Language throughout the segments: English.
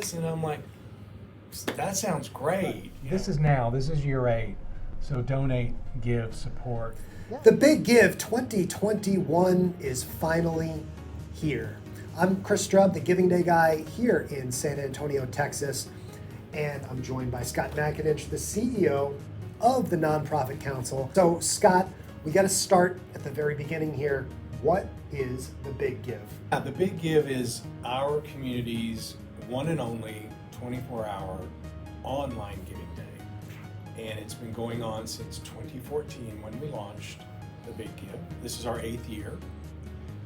this? And I'm like, that sounds great. This is year 8. So donate, give, support. The Big Give 2021 is finally here. I'm Chris Strub, the Giving Day guy here in San Antonio, Texas, and I'm joined by Scott McInich, the CEO of the Nonprofit Council. So Scott, we got to start at the very beginning here. What is the Big Give? The Big Give is our community's one and only 24-hour online giving day. And it's been going on since 2014 when we launched the Big Give. This is our 8th year.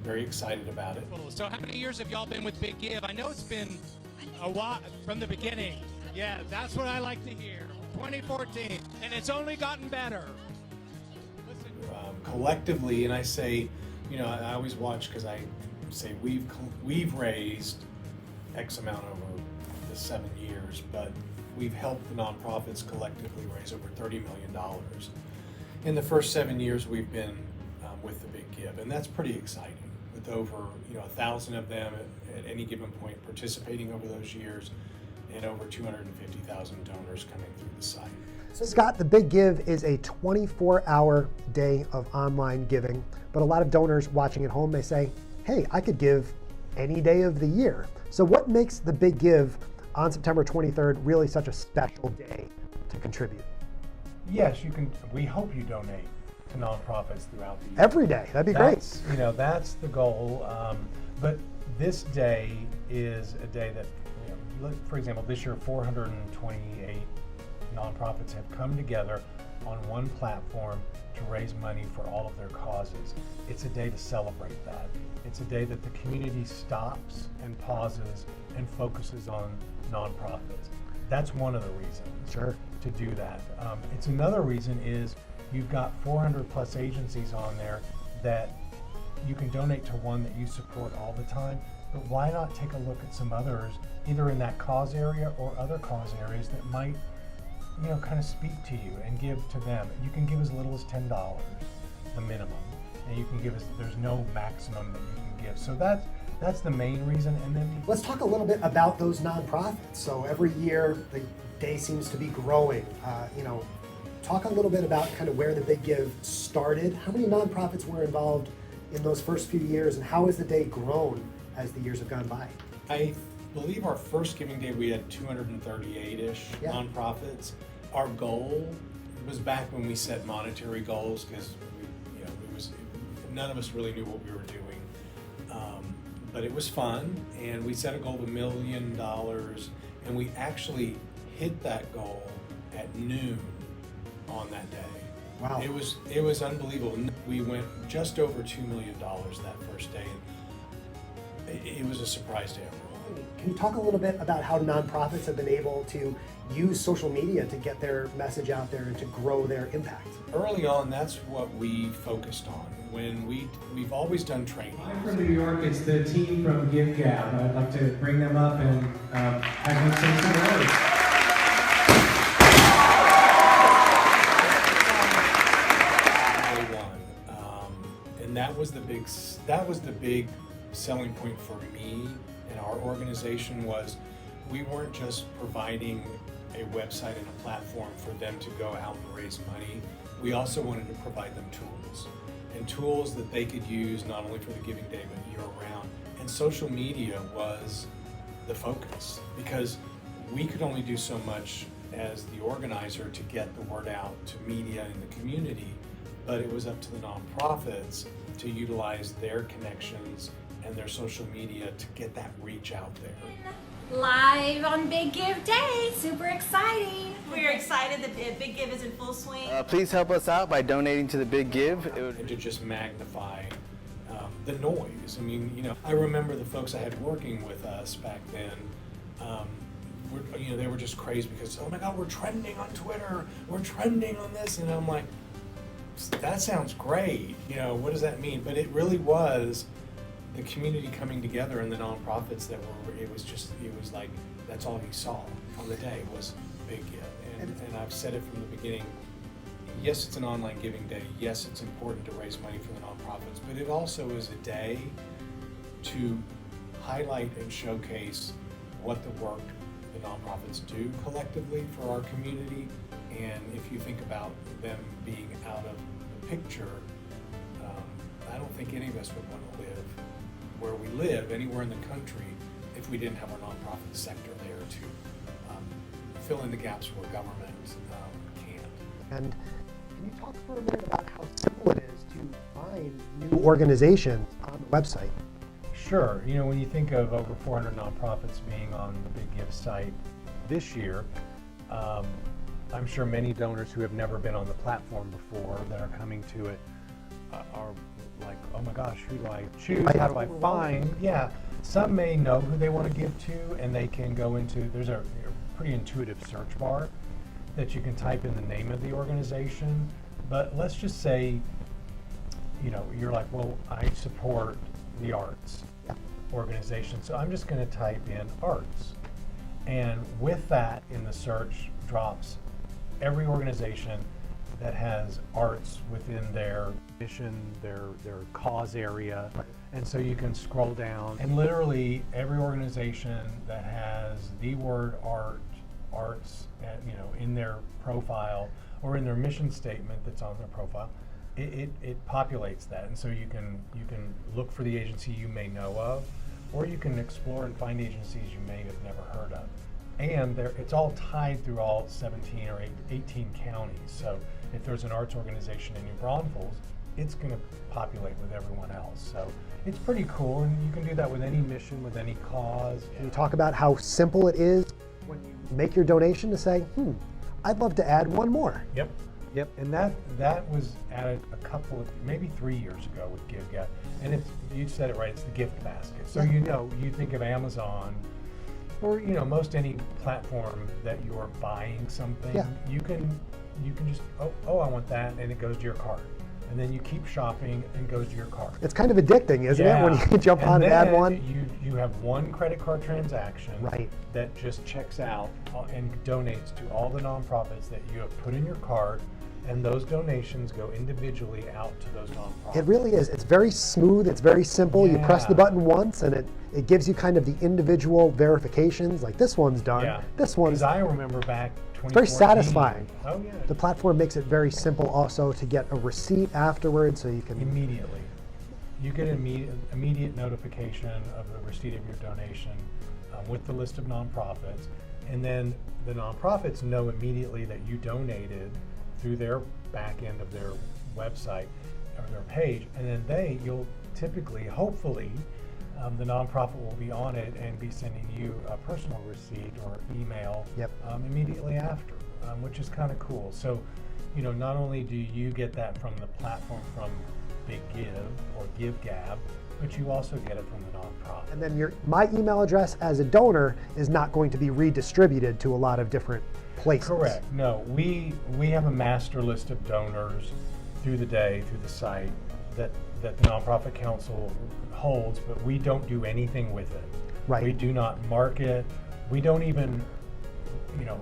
Very excited about it. So how many years have y'all been with Big Give? I know it's been a while from the beginning. Yeah, that's what I like to hear. 2014, and it's only gotten better. Collectively, and I say, I always watch because I say we've raised X amount over the 7 years, but we've helped the nonprofits collectively raise over $30 million. In the first 7 years we've been with the Big Give, and that's pretty exciting. With over 1,000 of them at any given point participating over those years, and over 250,000 donors coming through the site. So Scott, the Big Give is a 24-hour day of online giving, but a lot of donors watching at home may say, hey, I could give any day of the year. So what makes the Big Give on September 23rd really such a special day to contribute? Yes, you can. We hope you donate to nonprofits throughout the year. Every day, that'd be great. That's the goal. But this day is a day that, for example, this year 428 nonprofits have come together on one platform to raise money for all of their causes. It's a day to celebrate that. It's a day that the community stops and pauses and focuses on nonprofits. That's one of the reasons to do that. It's another reason is you've got 400 plus agencies on there that you can donate to one that you support all the time, but why not take a look at some others, either in that cause area or other cause areas that might kind of speak to you and give to them. You can give as little as $10, the minimum, and you can give there's no maximum that you can give. So that's the main reason. And then let's talk a little bit about those nonprofits. So every year the day seems to be growing. Talk a little bit about kind of where the Big Give started. How many nonprofits were involved in those first few years, and how has the day grown as the years have gone by? I believe our first giving day we had 238-ish nonprofits. Our goal was back when we set monetary goals, because none of us really knew what we were doing, but it was fun, and we set a goal of $1 million, and we actually hit that goal at noon on that day. Wow! It was unbelievable. We went just over $2 million that first day, and it was a surprise to everyone. Can you talk a little bit about how nonprofits have been able to use social media to get their message out there and to grow their impact? Early on, that's what we focused on. When we've always done training. I'm from New York. It's the team from Give Gab. I'd like to bring them up and have them say some words. And that was the big selling point for me and our organization was we weren't just providing a website and a platform for them to go out and raise money. We also wanted to provide them tools, and tools that they could use not only for the Giving Day but year round. And social media was the focus, because we could only do so much as the organizer to get the word out to media in the community, but it was up to the nonprofits to utilize their connections and their social media to get that reach out there. Live on Big Give Day, super exciting. We're excited that Big Give is in full swing. Please help us out by donating to the Big Give. And to just magnify the noise. I mean, I remember the folks I had working with us back then, they were just crazy because, oh my God, we're trending on Twitter, we're trending on this, and I'm like, that sounds great. What does that mean? But it really was the community coming together and the nonprofits that it was like, that's all you saw on the day was Big Give. And I've said it from the beginning, yes, it's an online giving day. Yes, it's important to raise money for the nonprofits, but it also is a day to highlight and showcase what the work the nonprofits do collectively for our community. And if you think about them being out of the picture, I don't think any of us would want to live where we live, anywhere in the country, if we didn't have our nonprofit sector there to fill in the gaps where government can't. And can you talk for a minute about how simple it is to find new organizations on the website? Sure. You know, when you think of over 400 nonprofits being on the Big Give site this year, I'm sure many donors who have never been on the platform before that are coming to it are like, oh my gosh, who do I choose? How do I find? Yeah, some may know who they want to give to, and they can go into, there's a pretty intuitive search bar that you can type in the name of the organization. But let's just say, you know, you're like, well, I support the arts organization, so I'm just going to type in arts. And with that in the search drops every organization that has arts within their mission, their cause area. And so you can scroll down, and literally every organization that has the word arts, you know, in their profile or in their mission statement that's on their profile, it populates that. And so you can look for the agency you may know of, or you can explore and find agencies you may have never heard of. And it's all tied through all 17 or 18 counties. So if there's an arts organization in New Braunfels, it's going to populate with everyone else. So it's pretty cool, and you can do that with any mission, with any cause. Can you talk about how simple it is when you make your donation to say, I'd love to add one more? Yep. And that was added a couple of, maybe 3 years ago with GiveGap. And you said it right, it's the gift basket. So you know, you think of Amazon, or you know, most any platform that you're buying something, you can just, oh, I want that, and it goes to your cart. And then you keep shopping and it goes to your cart. It's kind of addicting, isn't it, when you jump on and add one? You have one credit card transaction that just checks out and donates to all the nonprofits that you have put in your cart, and those donations go individually out to those nonprofits. It really is. It's very smooth. It's very simple. You press the button once, and it gives you kind of the individual verifications, like this one's done, this one's... Because I remember back 2014. It's very satisfying. Oh yeah. The platform makes it very simple also to get a receipt afterwards, so you can... Immediately. You get an immediate notification of the receipt of your donation with the list of nonprofits, and then the nonprofits know immediately that you donated through their back end of their website or their page, and then you'll typically, hopefully, the nonprofit will be on it and be sending you a personal receipt or email immediately after, which is kind of cool. So, you know, not only do you get that from the platform from Big Give or GiveGab, but you also get it from the nonprofit. And then my email address as a donor is not going to be redistributed to a lot of different places. Correct. No, we have a master list of donors through the day, through the site, that the Nonprofit Council holds, but we don't do anything with it. Right. We do not market. We don't even, you know,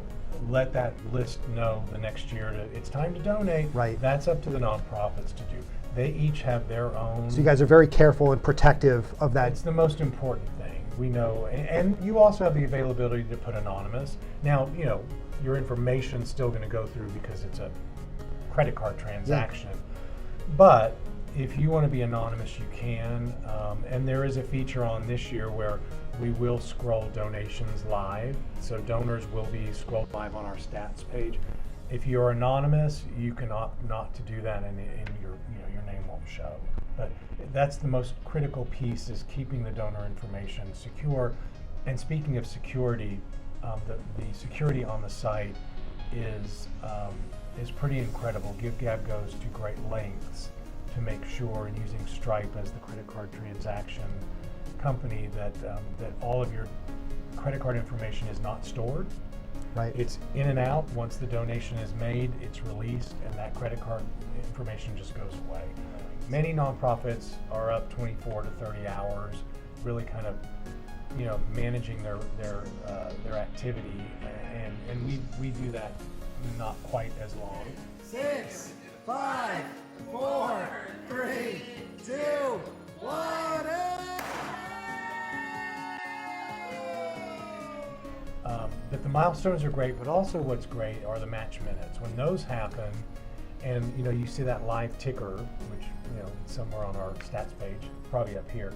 let that list know the next year that it's time to donate. Right. That's up to the nonprofits to do. They each have their own. So you guys are very careful and protective of that. It's the most important thing. We know, and you also have the availability to put anonymous. Now, you know, your information's still going to go through because it's a credit card transaction. But if you want to be anonymous, you can. And there is a feature on this year where we will scroll donations live. So donors will be scrolled live on our stats page. If you're anonymous, you can opt not to do that, and your name won't show. But that's the most critical piece, is keeping the donor information secure. And speaking of security, the security on the site is pretty incredible. GiveGab goes to great lengths to make sure, and using Stripe as the credit card transaction company, that all of your credit card information is not stored. Right. It's in and out. Once the donation is made, it's released, and that credit card information just goes away. Many nonprofits are up 24 to 30 hours, really kind of, you know, managing their activity, and we do that not quite as long. 6, 5, 4, 3, 2, 1. the milestones are great, but also what's great are the match minutes. When those happen, and you see that live ticker, which it's somewhere on our stats page, probably up here.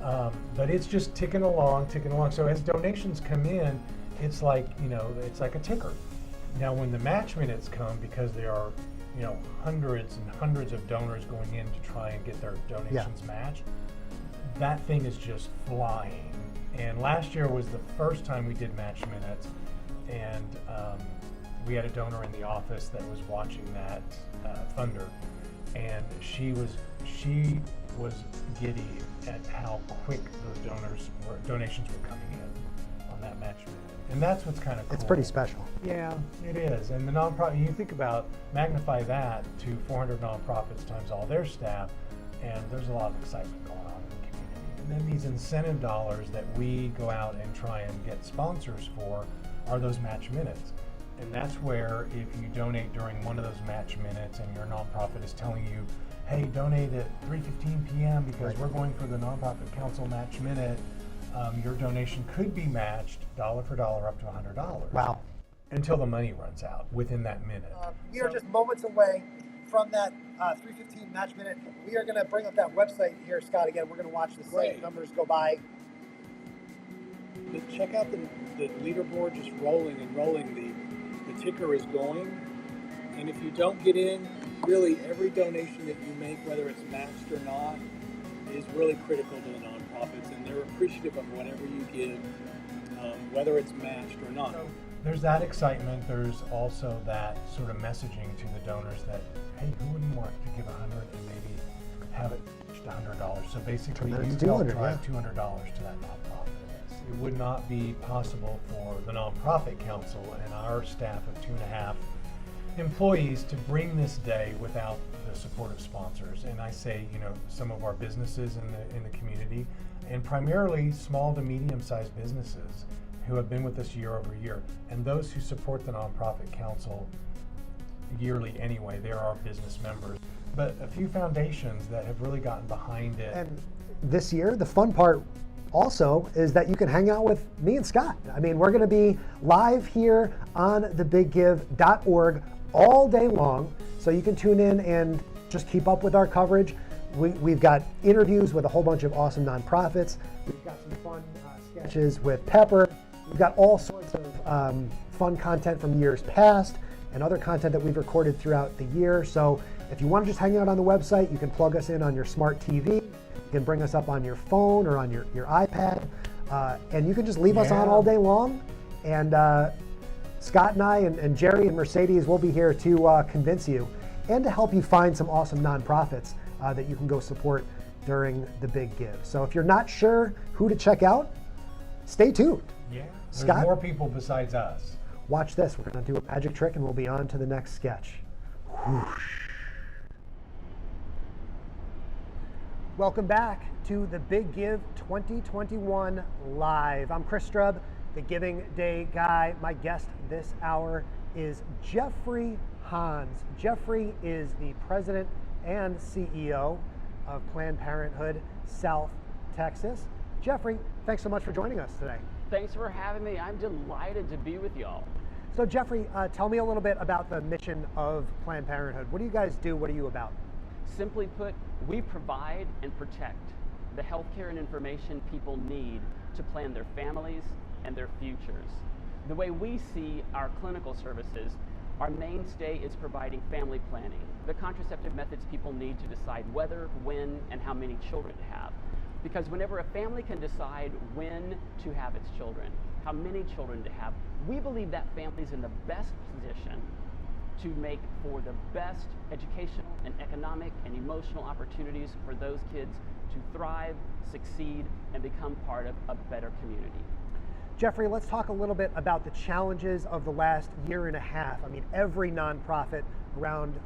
But it's just ticking along. So as donations come in, it's like it's like a ticker. Now, when the match minutes come, because there are hundreds and hundreds of donors going in to try and get their donations matched, that thing is just flying. And last year was the first time we did match minutes, and we had a donor in the office that was watching that thunder, and she was giddy at how quick those donations were coming in on that match minute. And that's what's kind of cool. It's pretty special. Yeah, it is. And the nonprofit, you think about, magnify that to 400 nonprofits times all their staff, and there's a lot of excitement going on in the community. And then these incentive dollars that we go out and try and get sponsors for are those match minutes. And that's where if you donate during one of those match minutes and your nonprofit is telling you, hey, donate at 3:15 p.m. because we're going for the Nonprofit Council match minute, your donation could be matched dollar for dollar up to $100. Wow. Until the money runs out within that minute. We are just moments away from that 3:15 match minute. We are going to bring up that website here, Scott, again. We're going to watch the same numbers go by. Check out the leaderboard just rolling and rolling. The ticker is going. And if you don't get in, really every donation that you make, whether it's matched or not, is really critical to the nonprofits, and they're appreciative of whatever you give, whether it's matched or not. There's that excitement. There's also that sort of messaging to the donors that, hey, who wouldn't want to give $100 and maybe have it reached $100? So basically, you help drive $200 to that nonprofit. It would not be possible for the Nonprofit Council and our staff of 2.5 employees to bring this day without the support of sponsors. And I say, some of our businesses in the community, and primarily small to medium-sized businesses who have been with us year over year, and those who support the Nonprofit Council yearly anyway. They're our business members, but a few foundations that have really gotten behind it. And this year, the fun part also is that you can hang out with me and Scott. I mean, we're going to be live here on thebiggive.org all day long, so you can tune in and just keep up with our coverage. We've got interviews with a whole bunch of awesome nonprofits. We've got some fun sketches with Pepper. We've got all sorts of fun content from years past and other content that we've recorded throughout the year. So if you want to just hang out on the website, you can plug us in on your smart TV. You can bring us up on your phone or on your iPad. And you can just leave us on all day long. And Scott and I and Jerry and Mercedes will be here to convince you and to help you find some awesome nonprofits that you can go support during the Big Give. So if you're not sure who to check out, stay tuned. Yeah, there's Scott, more people besides us. Watch this. We're going to do a magic trick and we'll be on to the next sketch. Whoosh. Welcome back to the Big Give 2021 Live. I'm Chris Strub, the Giving Day guy. My guest this hour is Jeffrey Hans. Jeffrey is the president and CEO of Planned Parenthood South Texas. Jeffrey, thanks so much for joining us today. Thanks for having me. I'm delighted to be with y'all. So Jeffrey, tell me a little bit about the mission of Planned Parenthood. What do you guys do? What are you about? Simply put, we provide and protect the healthcare and information people need to plan their families and their futures. The way we see our clinical services, our mainstay is providing family planning, the contraceptive methods people need to decide whether, when, and how many children to have. Because whenever a family can decide when to have its children, how many children to have, we believe that family's in the best position to make for the best educational and economic and emotional opportunities for those kids to thrive, succeed, and become part of a better community. Jeffrey, let's talk a little bit about the challenges of the last year and a half. I mean, every nonprofit around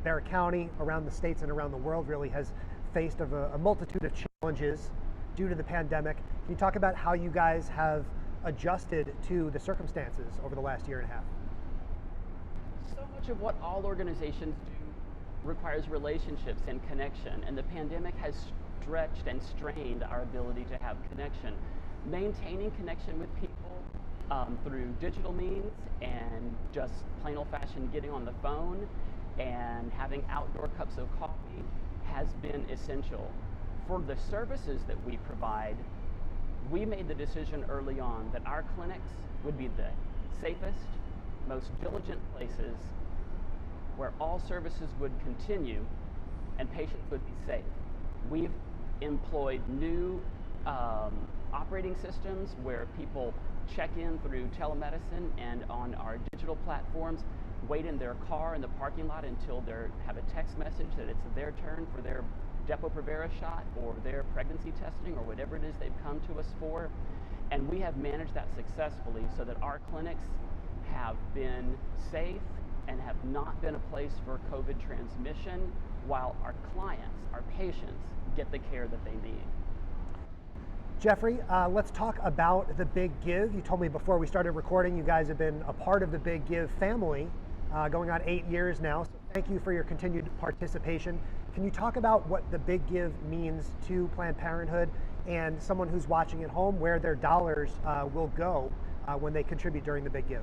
Barrett County, around the states, and around the world really has faced a multitude of challenges due to the pandemic. Can you talk about how you guys have adjusted to the circumstances over the last year and a half? So much of what all organizations do requires relationships and connection, and the pandemic has stretched and strained our ability to have connection. Maintaining connection with people through digital means and just plain old-fashioned getting on the phone and having outdoor cups of coffee has been essential. For the services that we provide, we made the decision early on that our clinics would be the safest, most diligent places where all services would continue and patients would be safe. We've employed new operating systems where people check in through telemedicine and on our digital platforms, wait in their car in the parking lot until they have a text message that it's their turn for their Depo-Provera shot or their pregnancy testing or whatever it is they've come to us for. And we have managed that successfully so that our clinics have been safe and have not been a place for COVID transmission, while our clients, our patients, get the care that they need. Jeffrey, let's talk about the Big Give. You told me before we started recording you guys have been a part of the Big Give family going on 8 years now. So thank you for your continued participation. Can you talk about what the Big Give means to Planned Parenthood and someone who's watching at home, where their dollars will go when they contribute during the Big Give?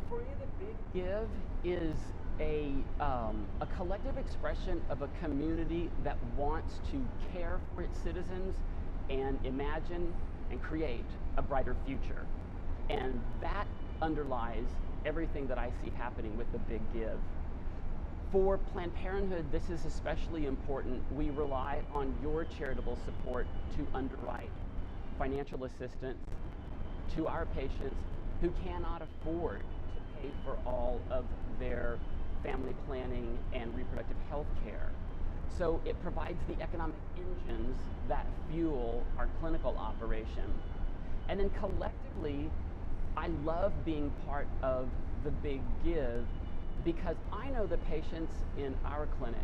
For me, the Big Give is a collective expression of a community that wants to care for its citizens and imagine and create a brighter future. And that underlies everything that I see happening with the Big Give. For Planned Parenthood, this is especially important. We rely on your charitable support to underwrite financial assistance to our patients who cannot afford to pay for all of their family planning and reproductive health care. So it provides the economic engines that fuel our clinical operation. And then collectively, I love being part of the Big Give because I know the patients in our clinics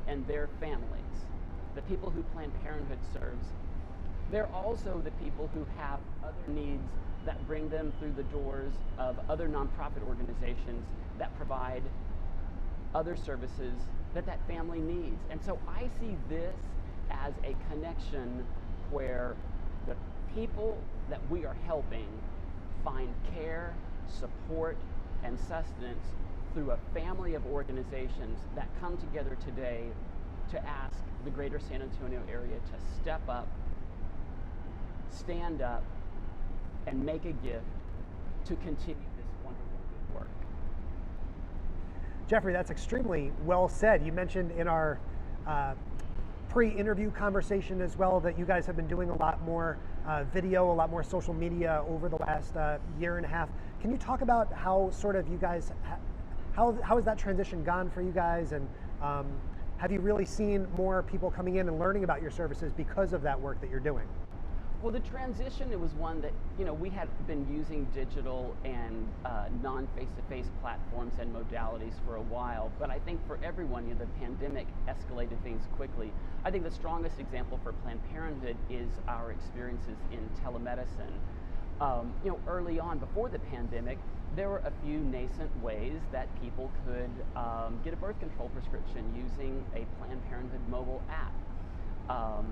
and their families, the people who Planned Parenthood serves, they're also the people who have other needs that bring them through the doors of other nonprofit organizations that provide other services that that family needs. And so I see this as a connection where the people that we are helping find care, support, and sustenance through a family of organizations that come together today to ask the greater San Antonio area to step up, stand up, and make a gift to continue this wonderful good work. Jeffrey, that's extremely well said. You mentioned in our pre-interview conversation as well that you guys have been doing a lot more video, a lot more social media over the last year and a half. Can you talk about how sort of you guys, how has that transition gone for you guys, and have you really seen more people coming in and learning about your services because of that work that you're doing? Well, the transition, it was one that, we had been using digital and non-face-to-face platforms and modalities for a while, but I think for everyone, the pandemic escalated things quickly. I think the strongest example for Planned Parenthood is our experiences in telemedicine. Early on, before the pandemic, there were a few nascent ways that people could get a birth control prescription using a Planned Parenthood mobile app.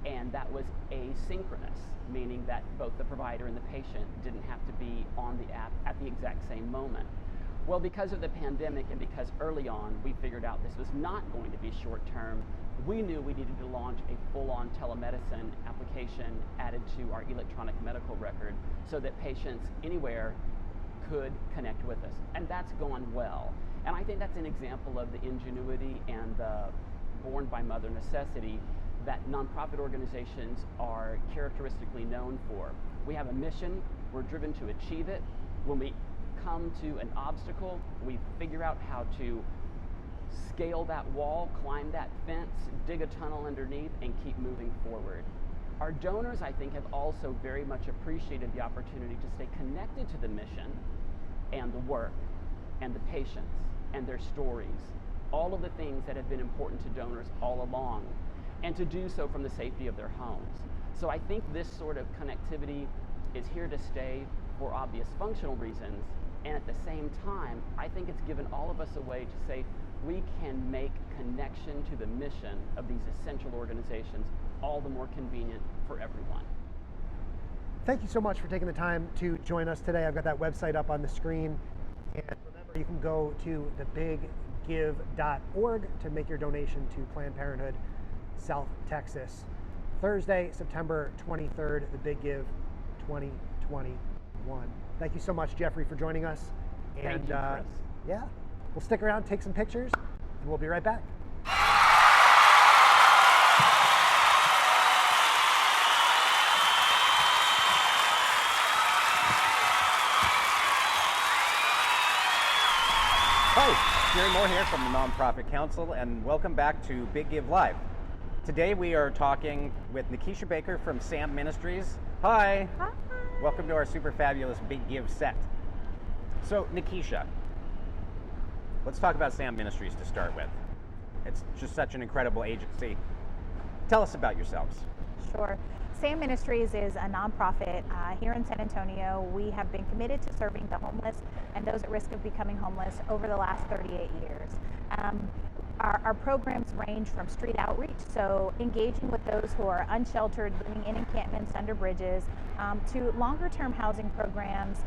And that was asynchronous, meaning that both the provider and the patient didn't have to be on the app at the exact same moment. Well, because of the pandemic and because early on we figured out this was not going to be short term, we knew we needed to launch a full-on telemedicine application added to our electronic medical record so that patients anywhere could connect with us. And that's gone well. And I think that's an example of the ingenuity and the born by mother necessity that nonprofit organizations are characteristically known for. We have a mission, we're driven to achieve it. When we come to an obstacle, we figure out how to scale that wall, climb that fence, dig a tunnel underneath, and keep moving forward. Our donors, I think, have also very much appreciated the opportunity to stay connected to the mission and the work and the patients and their stories, all of the things that have been important to donors all along, and to do so from the safety of their homes. So I think this sort of connectivity is here to stay for obvious functional reasons, and at the same time, I think it's given all of us a way to say we can make connection to the mission of these essential organizations all the more convenient for everyone. thank you so much for taking the time to join us today. I've got that website up on the screen. And remember, you can go to thebiggive.org to make your donation to Planned Parenthood South Texas. Thursday, September 23rd, the Big Give 2021. Thank you so much, Jeffrey, for joining us. Thank you, Chris. Yeah, we'll stick around, take some pictures, and we'll be right back. Hi, Jerry Moore here from the Nonprofit Council, and welcome back to Big Give Live. Today we are talking with Nikisha Baker from SAM Ministries. Hi. Hi. Welcome to our super fabulous Big Give set. So, Nikisha, let's talk about SAM Ministries to start with. It's just such an incredible agency. Tell us about yourselves. Sure. SAM Ministries is a nonprofit here in San Antonio. We have been committed to serving the homeless and those at risk of becoming homeless over the last 38 years. Our programs range from street outreach, so engaging with those who are unsheltered, living in encampments under bridges, to longer-term housing programs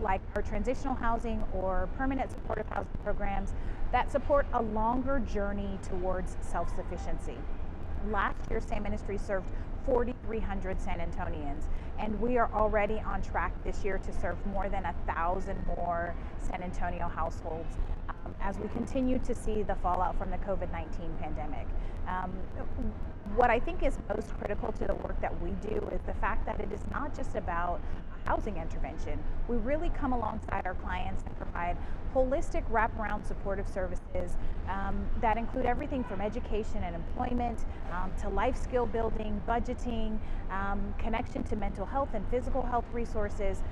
like our transitional housing or permanent supportive housing programs that support a longer journey towards self-sufficiency. Last year, SAM Ministries served 4,300 San Antonians, and we are already on track this year to serve more than 1,000 more San Antonio households as we continue to see the fallout from the COVID-19 pandemic. What I think is most critical to the work that we do is the fact that it is not just about housing intervention. We really come alongside our clients and provide holistic wraparound supportive services that include everything from education and employment to life skill building, budgeting, connection to mental health and physical health resources,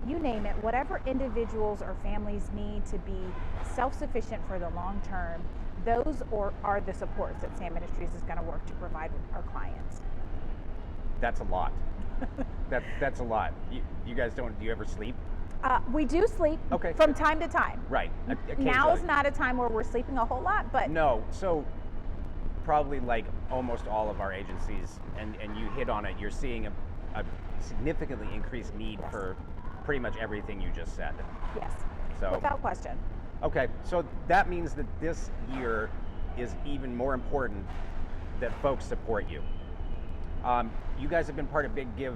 you name it, whatever individuals or families need to be self-sufficient for the long term, those are the supports that SAM Ministries is going to work to provide with our clients. That's a lot. That's a lot. You guys do you ever sleep? We do sleep from time to time. Right. Now is not a time where we're sleeping a whole lot, but no. So probably like almost all of our agencies, and you hit on it, you're seeing a significantly increased need for pretty much everything you just said. Yes, so without question. Okay, so that means that this year is even more important that folks support you. You guys have been part of Big Give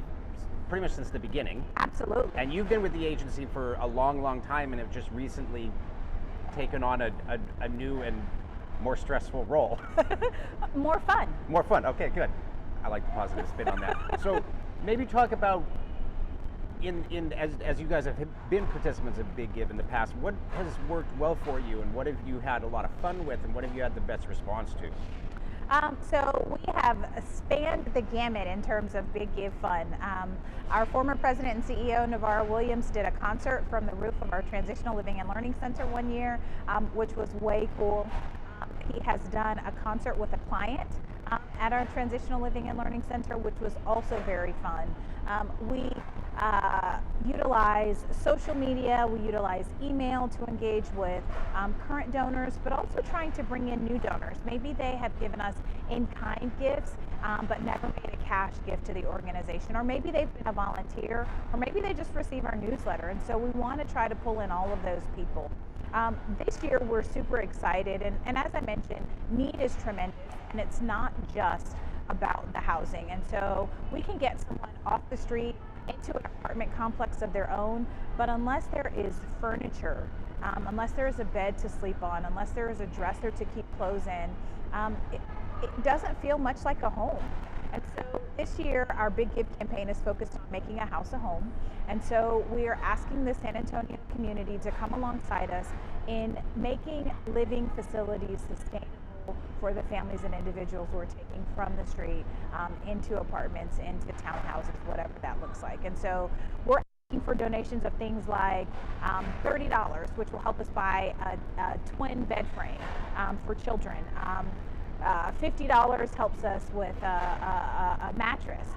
pretty much since the beginning. Absolutely. And you've been with the agency for a long, long time and have just recently taken on a new and more stressful role. More fun. More fun, okay, good. I like the positive spin on that. So maybe talk about, as you guys have been participants of Big Give in the past, what has worked well for you and what have you had a lot of fun with and what have you had the best response to? So we have spanned the gamut in terms of Big Give fun. Our former president and CEO, Navarro Williams, did a concert from the roof of our Transitional Living and Learning Center one year, which was way cool. He has done a concert with a client at our Transitional Living and Learning Center, which was also very fun. We utilize social media, we utilize email to engage with current donors, but also trying to bring in new donors. Maybe they have given us in-kind gifts, but never made a cash gift to the organization, or maybe they've been a volunteer, or maybe they just receive our newsletter, and so we want to try to pull in all of those people. This year we're super excited, and as I mentioned, need is tremendous, and it's not just about the housing, and so we can get someone off the street into an apartment complex of their own, but unless there is furniture, unless there is a bed to sleep on, unless there is a dresser to keep clothes in, it doesn't feel much like a home. And so this year our Big Give campaign is focused on making a house a home, and so we are asking the San Antonio community to come alongside us in making living facilities sustainable for the families and individuals who are taking from the street into apartments, into townhouses, whatever that looks like. And so we're asking for donations of things like $30, which will help us buy a twin bed frame for children. $50 helps us with a mattress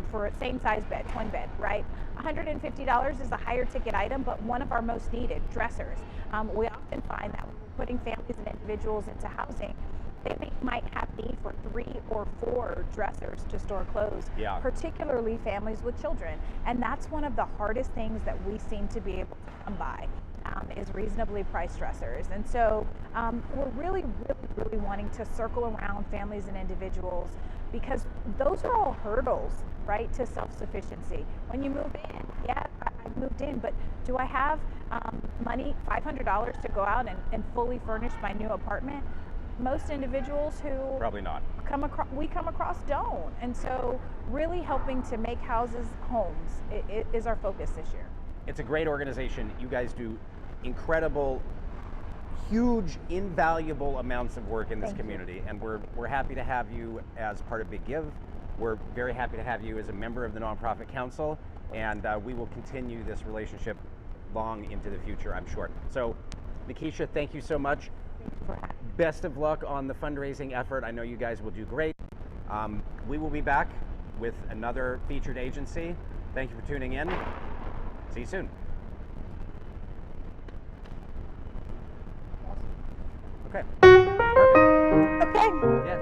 for a same size bed, twin bed, right? $150 is a higher ticket item, but one of our most needed, dressers. We often find that when we're putting families and individuals into housing, might have need for 3 or 4 dressers to store clothes, particularly families with children. And that's one of the hardest things that we seem to be able to come by, is reasonably priced dressers. And so we're really wanting to circle around families and individuals, because those are all hurdles, right, to self-sufficiency. When you move in, I moved in, but do I have money, $500 to go out and fully furnish my new apartment? Most individuals who probably not come across don't. And so really helping to make houses homes is our focus this year. It's a great organization. You guys do incredible, huge, invaluable amounts of work in this community, and we're happy to have you as part of Big Give. We're very happy to have you as a member of the Nonprofit Council, and we will continue this relationship long into the future, I'm sure. So, Nikisha, thank you so much. Best of luck on the fundraising effort. I know you guys will do great. We will be back with another featured agency. Thank you for tuning in. See you soon. Okay. Perfect. Okay. Yeah.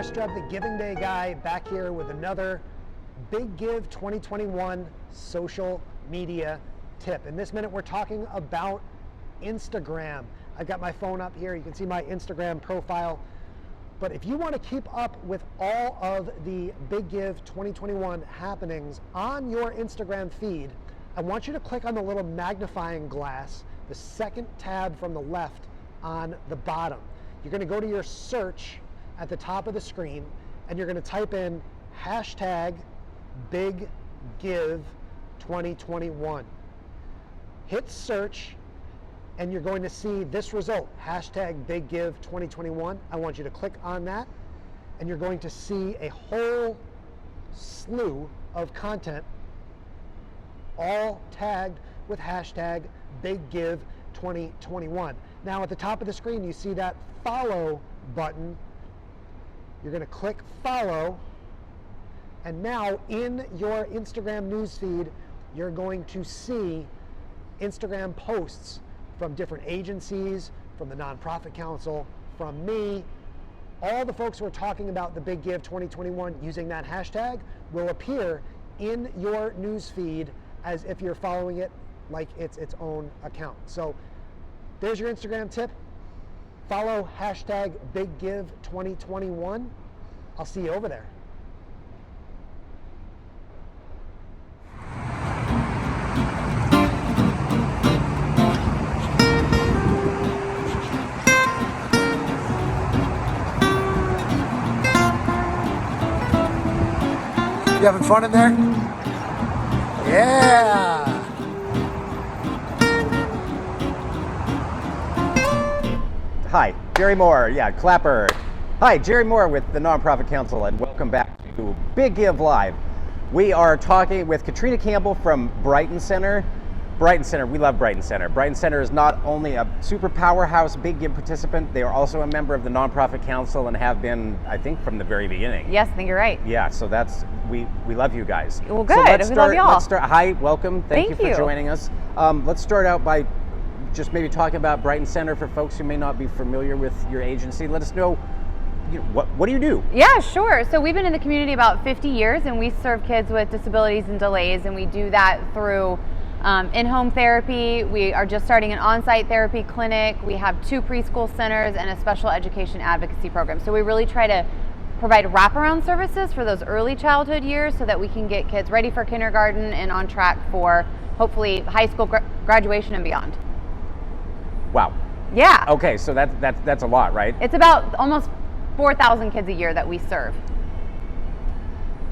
Strub, the Giving Day guy, back here with another Big Give 2021 social media tip. In this minute, we're talking about Instagram. I've got my phone up here. You can see my Instagram profile. But if you want to keep up with all of the Big Give 2021 happenings on your Instagram feed, I want you to click on the little magnifying glass, the second tab from the left on the bottom. You're going to go to your search at the top of the screen, and you're going to type in hashtag Big Give 2021. Hit search, and you're going to see this result, hashtag Big Give 2021. I want you to click on that, and you're going to see a whole slew of content, all tagged with hashtag Big Give 2021. Now at the top of the screen, you see that follow button. You're going to click follow, and now in your Instagram newsfeed, you're going to see Instagram posts from different agencies, from the Nonprofit Council, from me. All the folks who are talking about the Big Give 2021 using that hashtag will appear in your newsfeed as if you're following it like it's its own account. So there's your Instagram tip. Follow hashtag Big Give 2021. I'll see you over there. You having fun in there? Yeah. Hi, Jerry Moore. Yeah, clapper. Hi, Jerry Moore with the Nonprofit Council, and welcome back to Big Give Live. We are talking with Katrina Campbell from Brighton Center. Brighton Center, we love Brighton Center. Brighton Center is not only a super powerhouse Big Give participant, they are also a member of the Nonprofit Council and have been, I think, from the very beginning. Yes, I think you're right. Yeah, so that's, we love you guys. Well, good. So we love y'all. Let's start. Hi, welcome. Thank you for joining us. Let's start out by just maybe talking about Brighton Center for folks who may not be familiar with your agency. Let us know, what do you do? Yeah, sure. So we've been in the community about 50 years, and we serve kids with disabilities and delays, and we do that through In-home therapy, we are just starting an on-site therapy clinic. We have 2 preschool centers and a special education advocacy program. So we really try to provide wraparound services for those early childhood years so that we can get kids ready for kindergarten and on track for hopefully high school graduation and beyond. Wow. Yeah. Okay, so that's a lot, right? It's about almost 4,000 kids a year that we serve.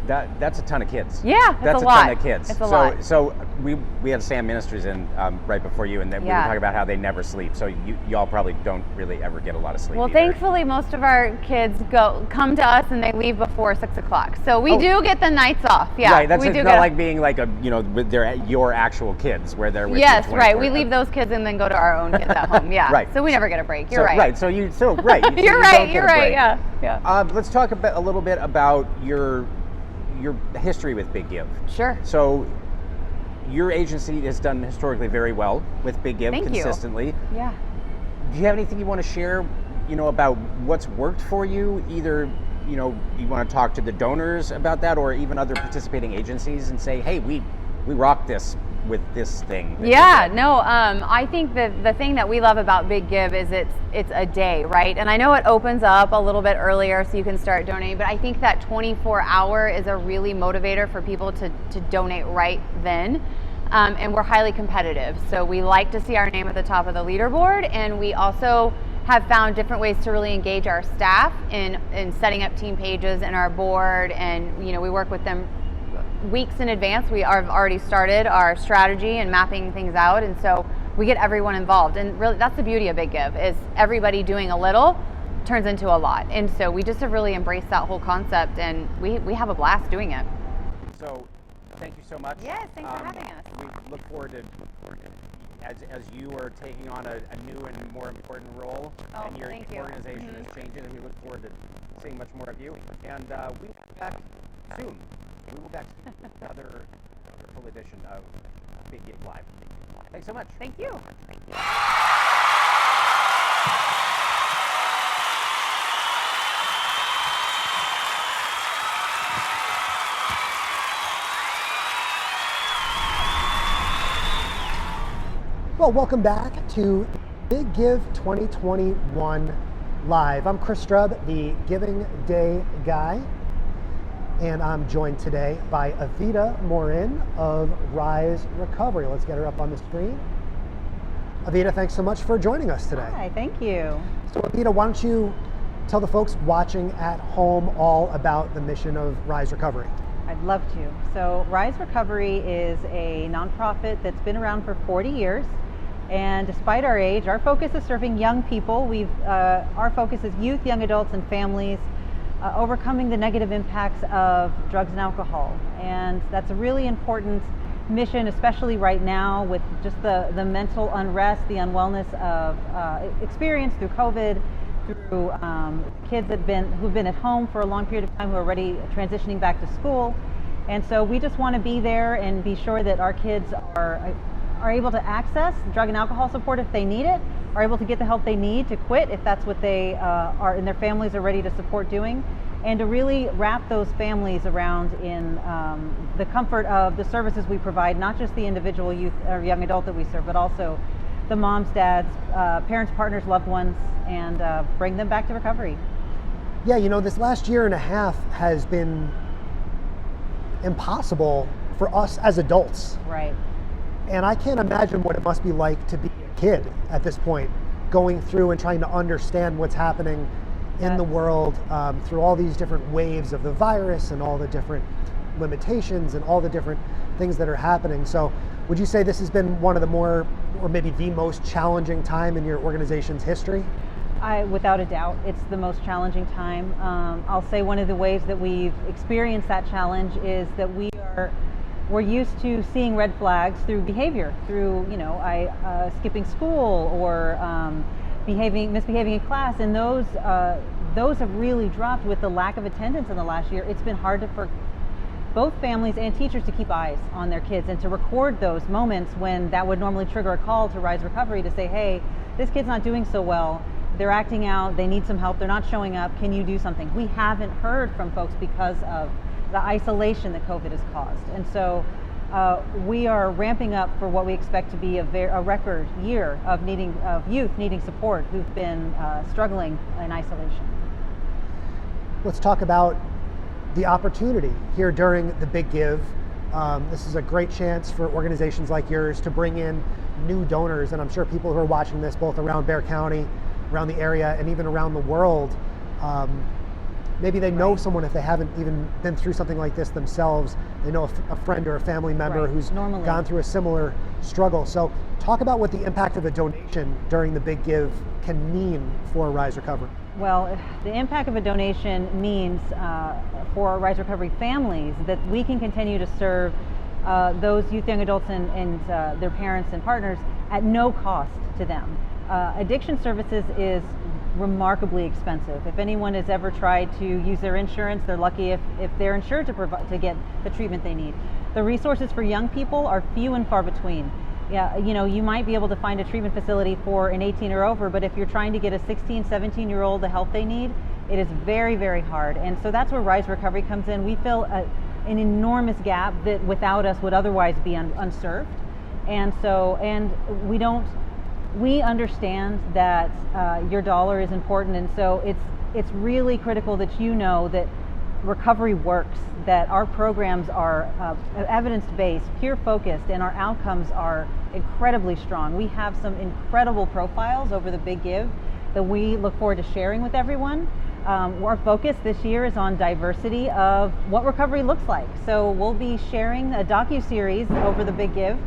That's a ton of kids. Yeah, that's a lot. Ton of kids. It's a lot. So we had Sam Ministries in right before you, and then we were talking about how they never sleep. So y'all probably don't really ever get a lot of sleep. Well, either. thankfully, most of our kids come to us and they leave before 6 o'clock. So we do get the nights off. Yeah, right. That's we it's do not like being like they're your actual kids where they're with yes, you right. We leave those kids and then go to our own kids at home. Yeah. Right. So we never get a break. You're right. Right. So you're right. You're right. Yeah. Let's talk a little bit about your history with Big Give. Sure. So your agency has done historically very well with Big Give consistently. Yeah. Do you have anything you want to share, about what's worked for you? Either, you want to talk to the donors about that, or even other participating agencies and say, hey, we rock this with this thing. Yeah, no, I think the thing that we love about Big Give is it's a day, right? And I know it opens up a little bit earlier so you can start donating, but I think that 24-hour is a really motivator for people to donate right then. And we're highly competitive. So we like to see our name at the top of the leaderboard, and we also have found different ways to really engage our staff in setting up team pages and our board, and we work with them weeks in advance. We have already started our strategy and mapping things out, and so we get everyone involved. And really, that's the beauty of Big Give, is everybody doing a little turns into a lot. And so we just have really embraced that whole concept, and we have a blast doing it. So thank you so much. Yes, thanks for having us. We look forward to, as you are taking on a new and more important role, and your organization is changing, and we look forward to seeing much more of you. And we will be back soon. We will be back soon with another full edition of Big Give Live. Thanks so much. Thank you. Well, welcome back to Big Give 2021 Live. I'm Chris Strub, the Giving Day guy, and I'm joined today by Avita Morin of Rise Recovery. Let's get her up on the screen. Avita, thanks so much for joining us today. Hi, thank you. So Avita, why don't you tell the folks watching at home all about the mission of Rise Recovery? I'd love to. So Rise Recovery is a nonprofit that's been around for 40 years. And despite our age, our focus is serving young people. Our focus is youth, young adults, and families, overcoming the negative impacts of drugs and alcohol. And that's a really important mission, especially right now with just the mental unrest, the unwellness of experience through COVID, through kids who've been at home for a long period of time, who are already transitioning back to school. And so we just want to be there and be sure that our kids are able to access drug and alcohol support if they need it, are able to get the help they need to quit if that's what they are and their families are ready to support doing, and to really wrap those families around in the comfort of the services we provide, not just the individual youth or young adult that we serve, but also the moms, dads, parents, partners, loved ones, and bring them back to recovery. Yeah, this last year and a half has been impossible for us as adults. Right. And I can't imagine what it must be like to be a kid at this point, going through and trying to understand what's happening in the world through all these different waves of the virus and all the different limitations and all the different things that are happening. So would you say this has been one of the more, or maybe the most challenging time in your organization's history? Without a doubt, it's the most challenging time. I'll say one of the ways that we've experienced that challenge is that we're used to seeing red flags through behavior, through skipping school or misbehaving in class, and those have really dropped with the lack of attendance in the last year. It's been hard for both families and teachers to keep eyes on their kids and to record those moments when that would normally trigger a call to Rise Recovery to say, hey, this kid's not doing so well, they're acting out, they need some help, they're not showing up, can you do something? We haven't heard from folks because of the isolation that COVID has caused. And so we are ramping up for what we expect to be a record year of youth needing support who've been struggling in isolation. Let's talk about the opportunity here during the Big Give. This is a great chance for organizations like yours to bring in new donors, and I'm sure people who are watching this both around Bexar County, around the area, and even around the world, maybe they know someone if they haven't even been through something like this themselves. They know a friend or a family member who's gone through a similar struggle. So talk about what the impact of a donation during the Big Give can mean for Rise Recovery. Well, the impact of a donation means for Rise Recovery families that we can continue to serve those youth, young adults, and their parents and partners at no cost to them. Addiction services is remarkably expensive. If anyone has ever tried to use their insurance, they're lucky if they're insured to get the treatment they need. The resources for young people are few and far between. Yeah, you know, you might be able to find a treatment facility for an 18 or over, but if you're trying to get a 16, 17-year-old the help they need, it is very, very hard. And so that's where Rise Recovery comes in. We fill an enormous gap that without us would otherwise be unserved. And so, we understand that your dollar is important, and so it's really critical that you know that recovery works, that our programs are evidence-based, peer-focused, and our outcomes are incredibly strong. We have some incredible profiles over the Big Give that we look forward to sharing with everyone. Our focus this year is on diversity of what recovery looks like. So we'll be sharing a docu-series over the Big Give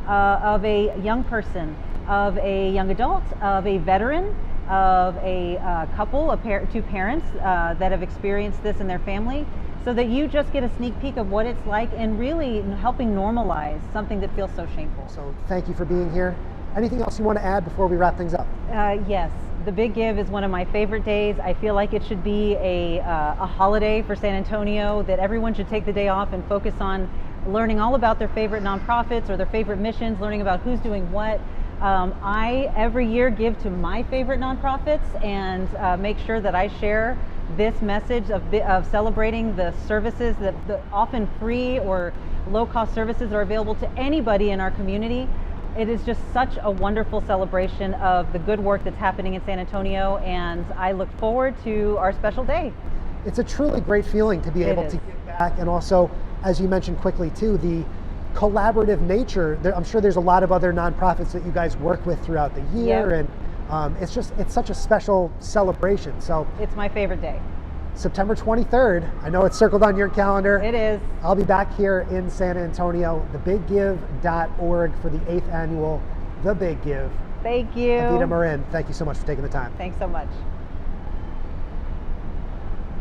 of a young person, of a young adult, of a veteran, of a couple, two parents that have experienced this in their family, so that you just get a sneak peek of what it's like and really helping normalize something that feels so shameful. So thank you for being here. Anything else you want to add before we wrap things up? Yes, the Big Give is one of my favorite days. I feel like it should be a holiday for San Antonio, that everyone should take the day off and focus on learning all about their favorite nonprofits or their favorite missions, learning about who's doing what. I every year give to my favorite nonprofits and make sure that I share this message of celebrating the services that the often free or low-cost services are available to anybody in our community. It is just such a wonderful celebration of the good work that's happening in San Antonio, and I look forward to our special day. It's a truly great feeling to be able to give back, and also, as you mentioned quickly too, the collaborative nature. I'm sure there's a lot of other nonprofits that you guys work with throughout the year, and it's such a special celebration. So it's my favorite day. September 23rd. I know it's circled on your calendar. It is. I'll be back here in San Antonio. TheBigGive.org for the 8th annual The Big Give. Thank you. Avita Marin, thank you so much for taking the time. Thanks so much.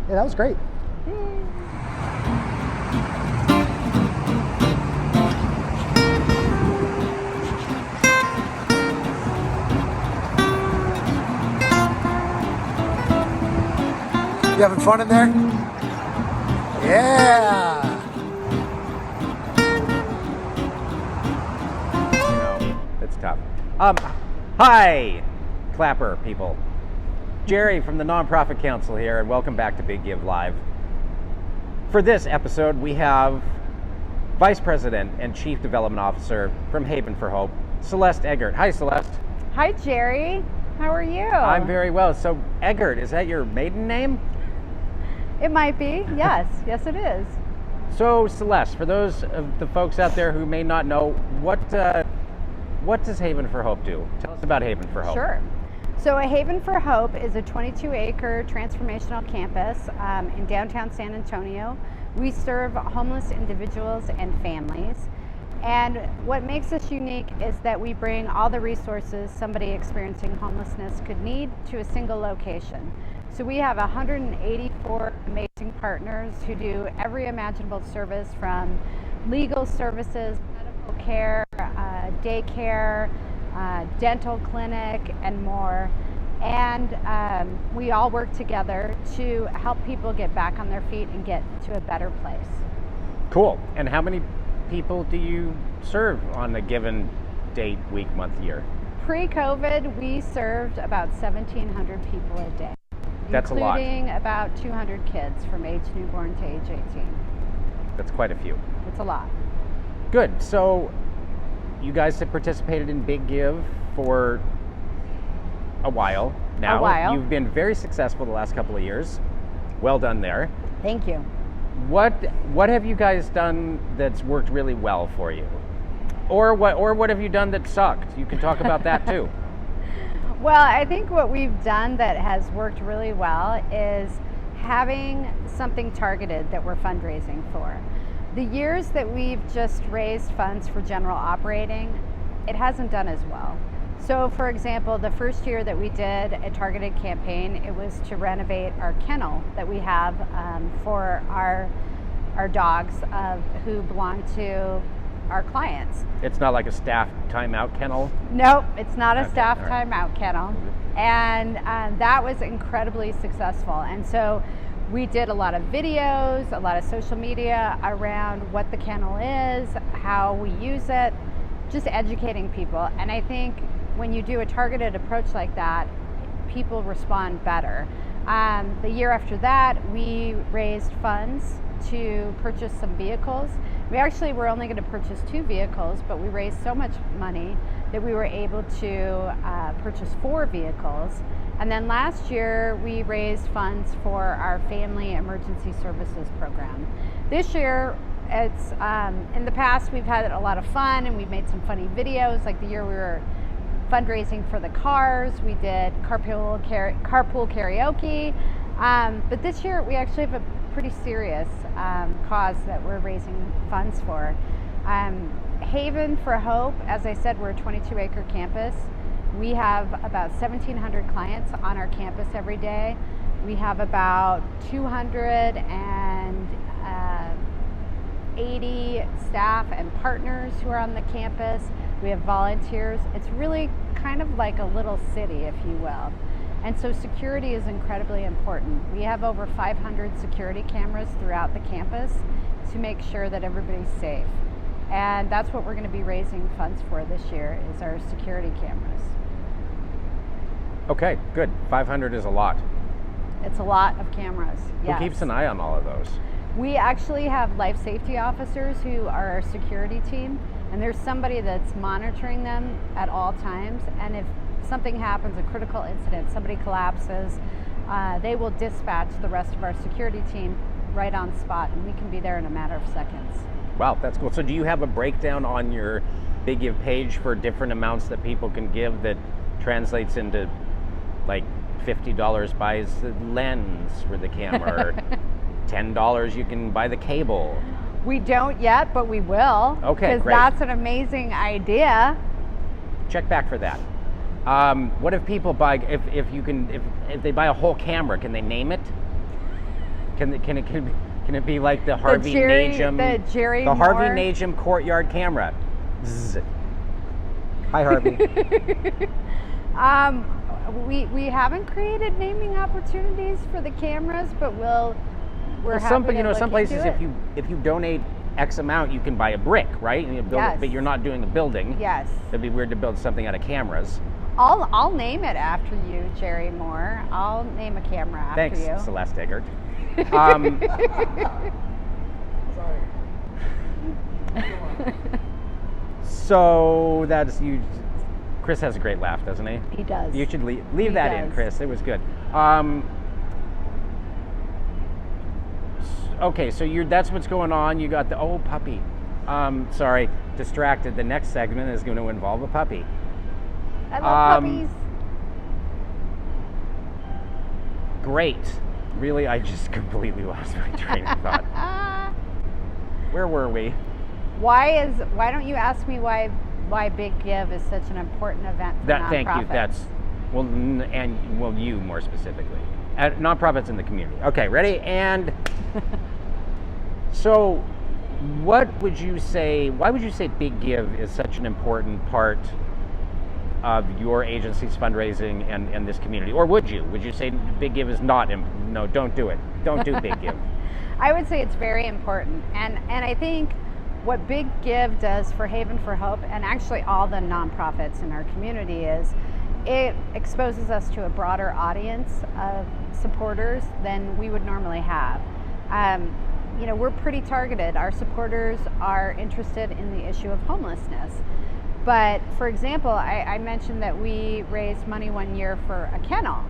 Yeah, that was great. You having fun in there? Yeah. It's tough. Hi, clapper people. Jerry from the Nonprofit Council here, and welcome back to Big Give Live. For this episode, we have Vice President and Chief Development Officer from Haven for Hope, Celeste Eggert. Hi, Celeste. Hi, Jerry. How are you? I'm very well. So, Eggert, is that your maiden name? It might be, yes. Yes, it is. So, Celeste, for those of the folks out there who may not know, what does Haven for Hope do? Tell us about Haven for Hope. Sure. So a Haven for Hope is a 22-acre transformational campus in downtown San Antonio. We serve homeless individuals and families. And what makes us unique is that we bring all the resources somebody experiencing homelessness could need to a single location. So we have 184 amazing partners who do every imaginable service, from legal services, medical care, daycare, dental clinic, and more. And we all work together to help people get back on their feet and get to a better place. Cool. And how many people do you serve on a given date, week, month, year? Pre-COVID, we served about 1,700 people a day. That's a lot. Including about 200 kids from age newborn to age 18. That's quite a few. It's a lot. Good. So you guys have participated in Big Give for a while now. A while. You've been very successful the last couple of years. Well done there. Thank you. What have you guys done that's worked really well for you? Or what have you done that sucked? You can talk about that too. Well, I think what we've done that has worked really well is having something targeted that we're fundraising for. The years that we've just raised funds for general operating, it hasn't done as well. So for example, the first year that we did a targeted campaign, it was to renovate our kennel that we have for our dogs who belong to our clients. It's not like a staff timeout kennel? Nope, it's not a Okay, staff all right. timeout kennel. And that was incredibly successful. And so we did a lot of videos, a lot of social media around what the kennel is, how we use it, just educating people. And I think when you do a targeted approach like that, people respond better. The year after that, we raised funds to purchase some vehicles. We actually were only going to purchase 2 vehicles, but we raised so much money that we were able to purchase 4 vehicles. And then last year, we raised funds for our Family Emergency Services program. This year, it's in the past, we've had a lot of fun and we've made some funny videos. Like the year we were fundraising for the cars, we did carpool karaoke. But this year, we actually have a pretty serious cause that we're raising funds for. Haven for Hope, as I said, we're a 22-acre campus. We have about 1,700 clients on our campus every day. We have about 280 staff and partners who are on the campus. We have volunteers. It's really kind of like a little city, if you will. And so security is incredibly important. We have over 500 security cameras throughout the campus to make sure that everybody's safe. And that's what we're going to be raising funds for this year, is our security cameras. Okay, good. 500 is a lot. It's a lot of cameras, yes. Who keeps an eye on all of those? We actually have life safety officers who are our security team, and there's somebody that's monitoring them at all times. And if something happens, a critical incident, somebody collapses, they will dispatch the rest of our security team right on spot, and we can be there in a matter of seconds. Wow, that's cool. So do you have a breakdown on your Big Give page for different amounts that people can give that translates into like $50 buys the lens for the camera, or $10 you can buy the cable? We don't yet, but we will. Okay, because great. that's an amazing idea. Check back for that. What if people buy, if they buy a whole camera, can they name it? Can it be like the Harvey Najum, the Harvey Najum courtyard camera? Zzz. Hi, Harvey. We haven't created naming opportunities for the cameras, but we're some happy to look some places into if you donate X amount, you can buy a brick, right? And you build Yes. it, but you're not doing a building. Yes. It'd be weird to build something out of cameras. I'll name it after you, Jerry Moore. I'll name a camera after Thanks, you. Celeste Eggert. So that's you. Chris has a great laugh, doesn't he? He does. You should leave that in, does. Chris. It was good. Okay, so that's what's going on. You got the puppy. Sorry, distracted. The next segment is going to involve a puppy. I love puppies. Great. Really, I just completely lost my train of thought. Where were we? Why don't you ask me why Big Give is such an important event for nonprofits? Thank you. That's you more specifically. Nonprofits in the community. Okay, ready? And so, what would you say? Why would you say Big Give is such an important part of your agency's fundraising and this community? Or would you? Would you say Big Give is not? No, don't do it. Don't do Big Give. I would say it's very important, and I think what Big Give does for Haven for Hope, and actually all the nonprofits in our community, is it exposes us to a broader audience of supporters than we would normally have. you know, we're pretty targeted. Our supporters are interested in the issue of homelessness. But for example, I mentioned that we raised money one year for a kennel.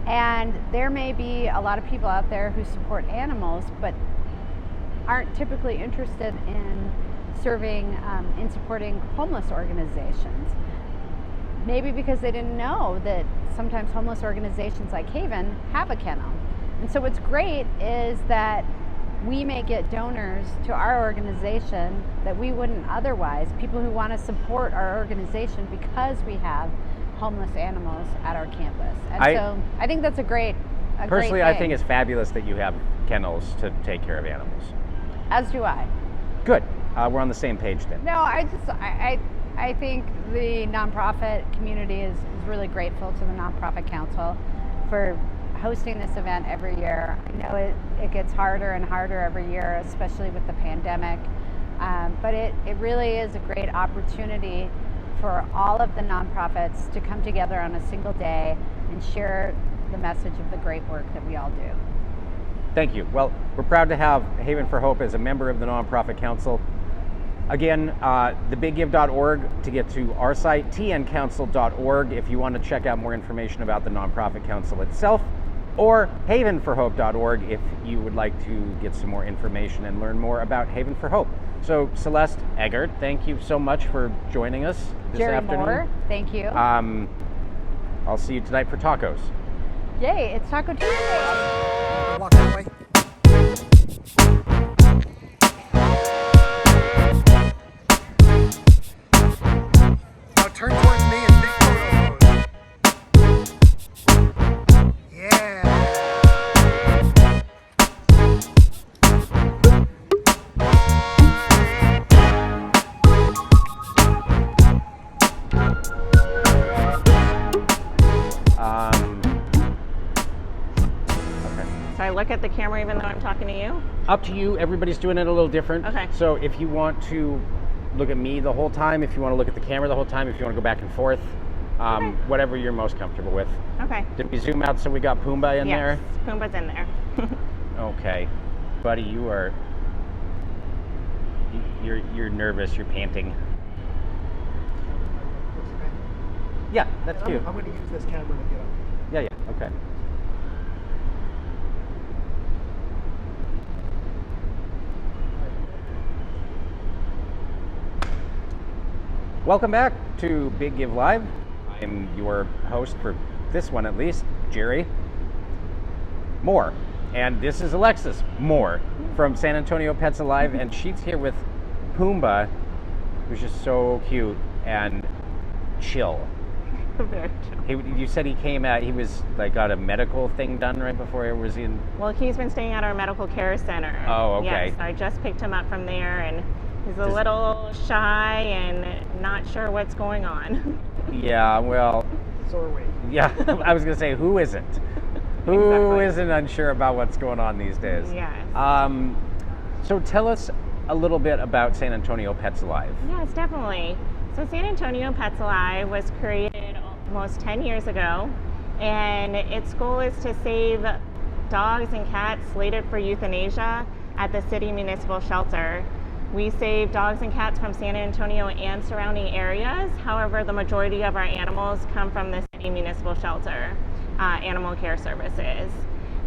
And there may be a lot of people out there who support animals, but aren't typically interested in serving, in supporting homeless organizations. Maybe because they didn't know that sometimes homeless organizations like Haven have a kennel. And so what's great is that we may get donors to our organization that we wouldn't otherwise, people who want to support our organization because we have homeless animals at our campus. And so I think that's a great Personally, great I think it's fabulous that you have kennels to take care of animals. As do I. Good. We're on the same page then. No, I think the nonprofit community is really grateful to the Nonprofit Council for hosting this event every year. I know it gets harder and harder every year, especially with the pandemic, but it really is a great opportunity for all of the nonprofits to come together on a single day and share the message of the great work that we all do. Thank you. Well, we're proud to have Haven for Hope as a member of the Nonprofit Council. Again, thebiggive.org to get to our site, tncouncil.org if you want to check out more information about the Nonprofit Council itself, or havenforhope.org if you would like to get some more information and learn more about Haven for Hope. So Celeste Eggert, thank you so much for joining us this Jerry afternoon. Moore, thank you. I'll see you tonight for tacos. Yay, it's Taco Tuesday. Walk that way. Now turn towards me and big photo pose. Yeah. So I look at the camera even though I'm talking to you? Up to you. Everybody's doing it a little different. Okay. So if you want to look at me the whole time, if you want to look at the camera the whole time, if you want to go back and forth, whatever you're most comfortable with. Okay. Did we zoom out so we got Pumbaa in there? Yes, Pumbaa's in there. Okay. Buddy, you're nervous, you're panting. Yeah, that's cute. I'm going to use this camera to get up. Yeah, okay. Welcome back to Big Give Live. I'm your host for this one at least, Jerry Moore. And this is Alexis Moore from San Antonio Pets Alive, and she's here with Pumbaa, who's just so cute and chill. Very chill. You said he came out, he was like got a medical thing done right before he was in. Well, he's been staying at our medical care center. Oh, okay. Yes, I just picked him up from there, and he's a little shy and not sure what's going on. Yeah, well. So are we. Yeah, I was gonna say, who isn't? Who isn't unsure about what's going on these days? Yes. So tell us a little bit about San Antonio Pets Alive. Yes, definitely. So San Antonio Pets Alive was created almost 10 years ago, and its goal is to save dogs and cats slated for euthanasia at the city municipal shelter. We save dogs and cats from San Antonio and surrounding areas. However, the majority of our animals come from the city municipal shelter, animal care services.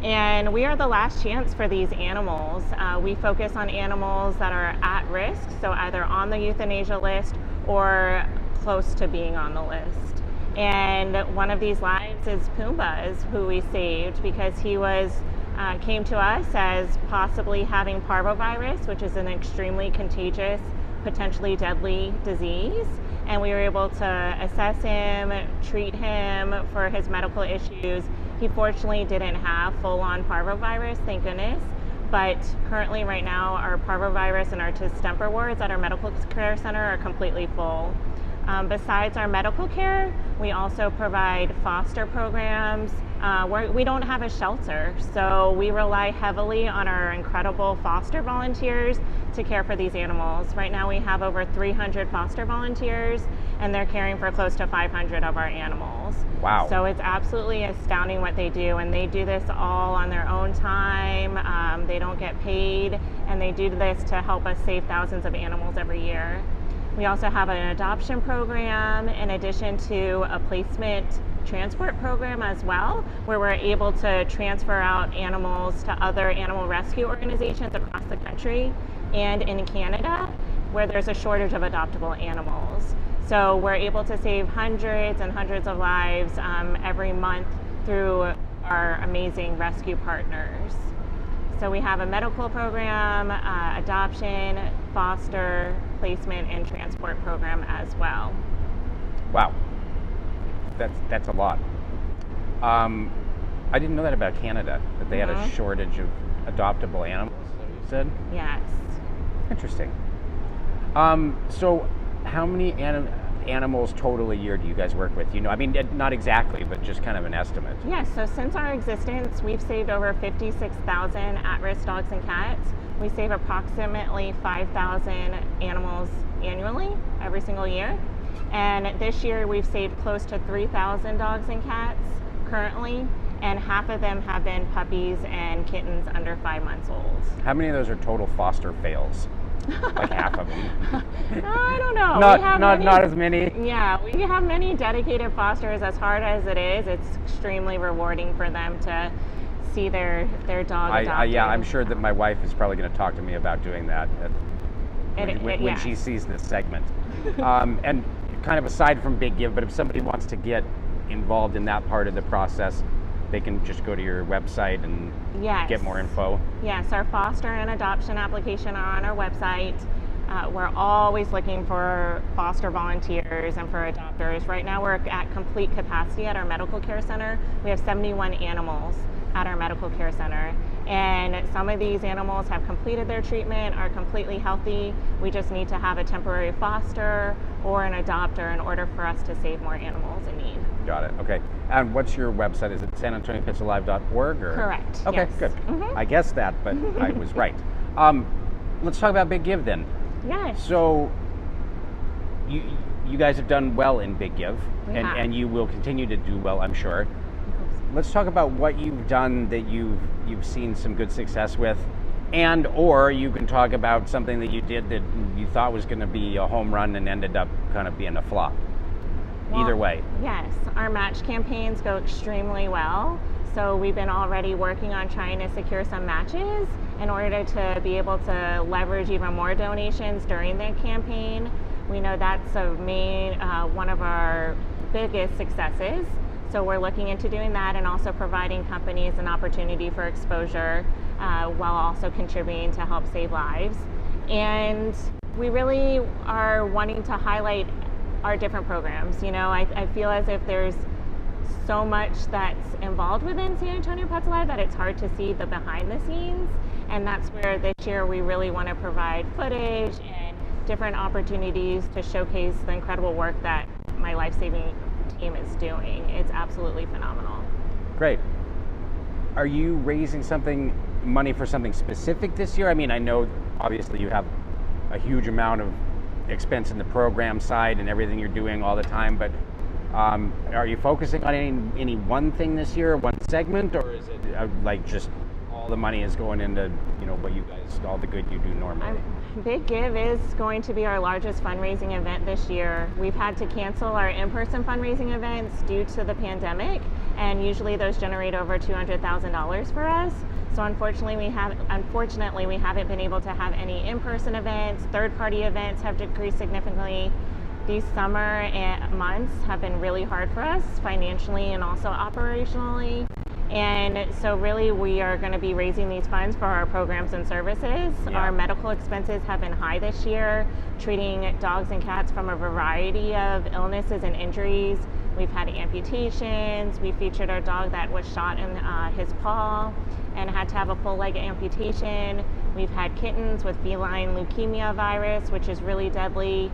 And we are the last chance for these animals. We focus on animals that are at risk, so either on the euthanasia list or close to being on the list. And one of these lives is Pumbaa, is who we saved because he was came to us as possibly having parvovirus, which is an extremely contagious, potentially deadly disease. And we were able to assess him, treat him for his medical issues. He fortunately didn't have full-on parvovirus, thank goodness. But currently right now, our parvovirus and our distemper wards at our medical care center are completely full. Besides our medical care, we also provide foster programs. We don't have a shelter, so we rely heavily on our incredible foster volunteers to care for these animals. Right now we have over 300 foster volunteers, and they're caring for close to 500 of our animals. Wow. So it's absolutely astounding what they do, and they do this all on their own time. They don't get paid, and they do this to help us save thousands of animals every year. We also have an adoption program in addition to a placement transport program as well, where we're able to transfer out animals to other animal rescue organizations across the country and in Canada, where there's a shortage of adoptable animals. So we're able to save hundreds and hundreds of lives every month through our amazing rescue partners. So we have a medical program, adoption, foster, placement, and transport program as well. Wow, that's a lot. I didn't know that about Canada, that they had a shortage of adoptable animals, is that what you said? Yes. Interesting. So how many animals total a year do you guys work with? You know, I mean, not exactly, but just kind of an estimate. Yes, so since our existence, we've saved over 56,000 at-risk dogs and cats. We save approximately 5,000 animals annually, every single year. And this year we've saved close to 3,000 dogs and cats currently, and half of them have been puppies and kittens under 5 months old. How many of those are total foster fails? Like half of them. I don't know. Not as many. Yeah, we have many dedicated fosters. As hard as it is, it's extremely rewarding for them to see their dog adopted. Yeah, I'm sure that my wife is probably going to talk to me about doing that when she sees this segment. And kind of aside from Big Give, but if somebody wants to get involved in that part of the process, they can just go to your website and get more info. Yes, our foster and adoption application are on our website. We're always looking for foster volunteers and for adopters. Right now we're at complete capacity at our medical care center. We have 71 animals at our medical care center. And some of these animals have completed their treatment, are completely healthy. We just need to have a temporary foster or an adopter in order for us to save more animals in need. Got it. Okay. And what's your website? Is it sanantoniopetsalive.org? Correct. Okay, yes. good. I guessed that, but I was right. Let's talk about Big Give then. Yes. So you guys have done well in Big Give, and you will continue to do well, I'm sure. Let's talk about what you've done that you've seen some good success with, and or you can talk about something that you did that you thought was going to be a home run and ended up kind of being a flop. Well, either way. Yes, our match campaigns go extremely well. So we've been already working on trying to secure some matches in order to be able to leverage even more donations during the campaign. We know that's a main one of our biggest successes. So we're looking into doing that and also providing companies an opportunity for exposure while also contributing to help save lives. And we really are wanting to highlight our different programs. You know, I feel as if there's so much that's involved within San Antonio Pets Alive that it's hard to see the behind the scenes. And that's where this year we really want to provide footage and different opportunities to showcase the incredible work that my life-saving team is doing. It's absolutely phenomenal. Great. Are you raising money for something specific this year? I mean, I know obviously you have a huge amount of expense in the program side and everything you're doing all the time, but are you focusing on any one thing this year, one segment, or is it like just all the money is going into, you know, what you guys, all the good you do normally? Big Give is going to be our largest fundraising event this year. We've had to cancel our in-person fundraising events due to the pandemic, and usually those generate over $200,000 for us. So unfortunately we haven't been able to have any in-person events. Third-party events have decreased significantly. These summer months have been really hard for us financially and also operationally. And so really we are going to be raising these funds for our programs and services. Yeah. Our medical expenses have been high this year, treating dogs and cats from a variety of illnesses and injuries. We've had amputations. We featured our dog that was shot in his paw and had to have a full leg amputation. We've had kittens with feline leukemia virus, which is really deadly,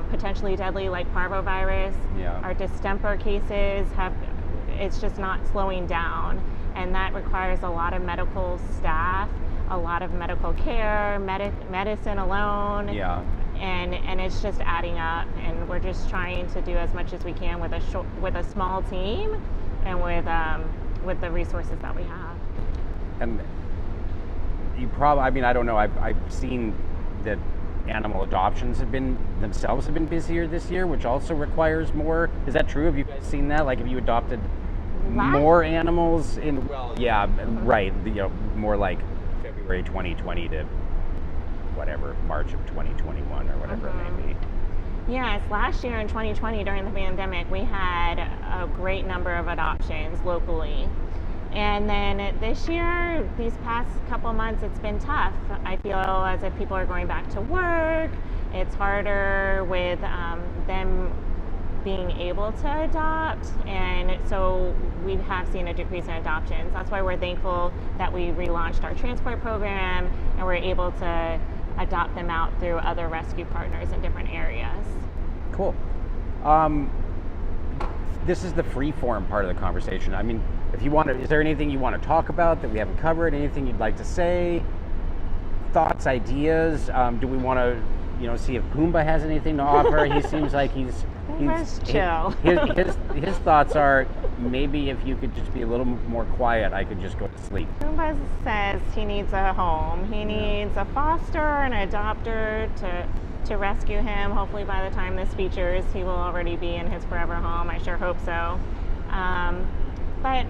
potentially deadly like parvovirus. Yeah. Our distemper cases it's just not slowing down, and that requires a lot of medical staff, a lot of medical care, medicine alone. Yeah. And it's just adding up, and we're just trying to do as much as we can with a small team and with the resources that we have. And you probably, I mean, I don't know. I've seen that animal adoptions have been busier this year, which also requires more. Is that true? Have you guys seen that? Like, have you adopted more animals in? Well, yeah, right. You know, more like February 2020 to whatever March of 2021 or whatever it may be. Yes, last year in 2020 during the pandemic, we had a great number of adoptions locally. And then this year, these past couple months, it's been tough. I feel as if people are going back to work. It's harder with them being able to adopt. And so we have seen a decrease in adoptions. That's why we're thankful that we relaunched our transport program and we're able to adopt them out through other rescue partners in different areas. Cool. This is the free form part of the conversation. I mean, if you want to, is there anything you want to talk about that we haven't covered? Anything you'd like to say? Thoughts, ideas? Do we want to, you know, see if Pumbaa has anything to offer? He seems like he's chill. His thoughts are, maybe if you could just be a little more quiet, I could just go to sleep. Pumbaa says he needs a home. He needs a foster, an adopter to rescue him. Hopefully by the time this features, he will already be in his forever home. I sure hope so. But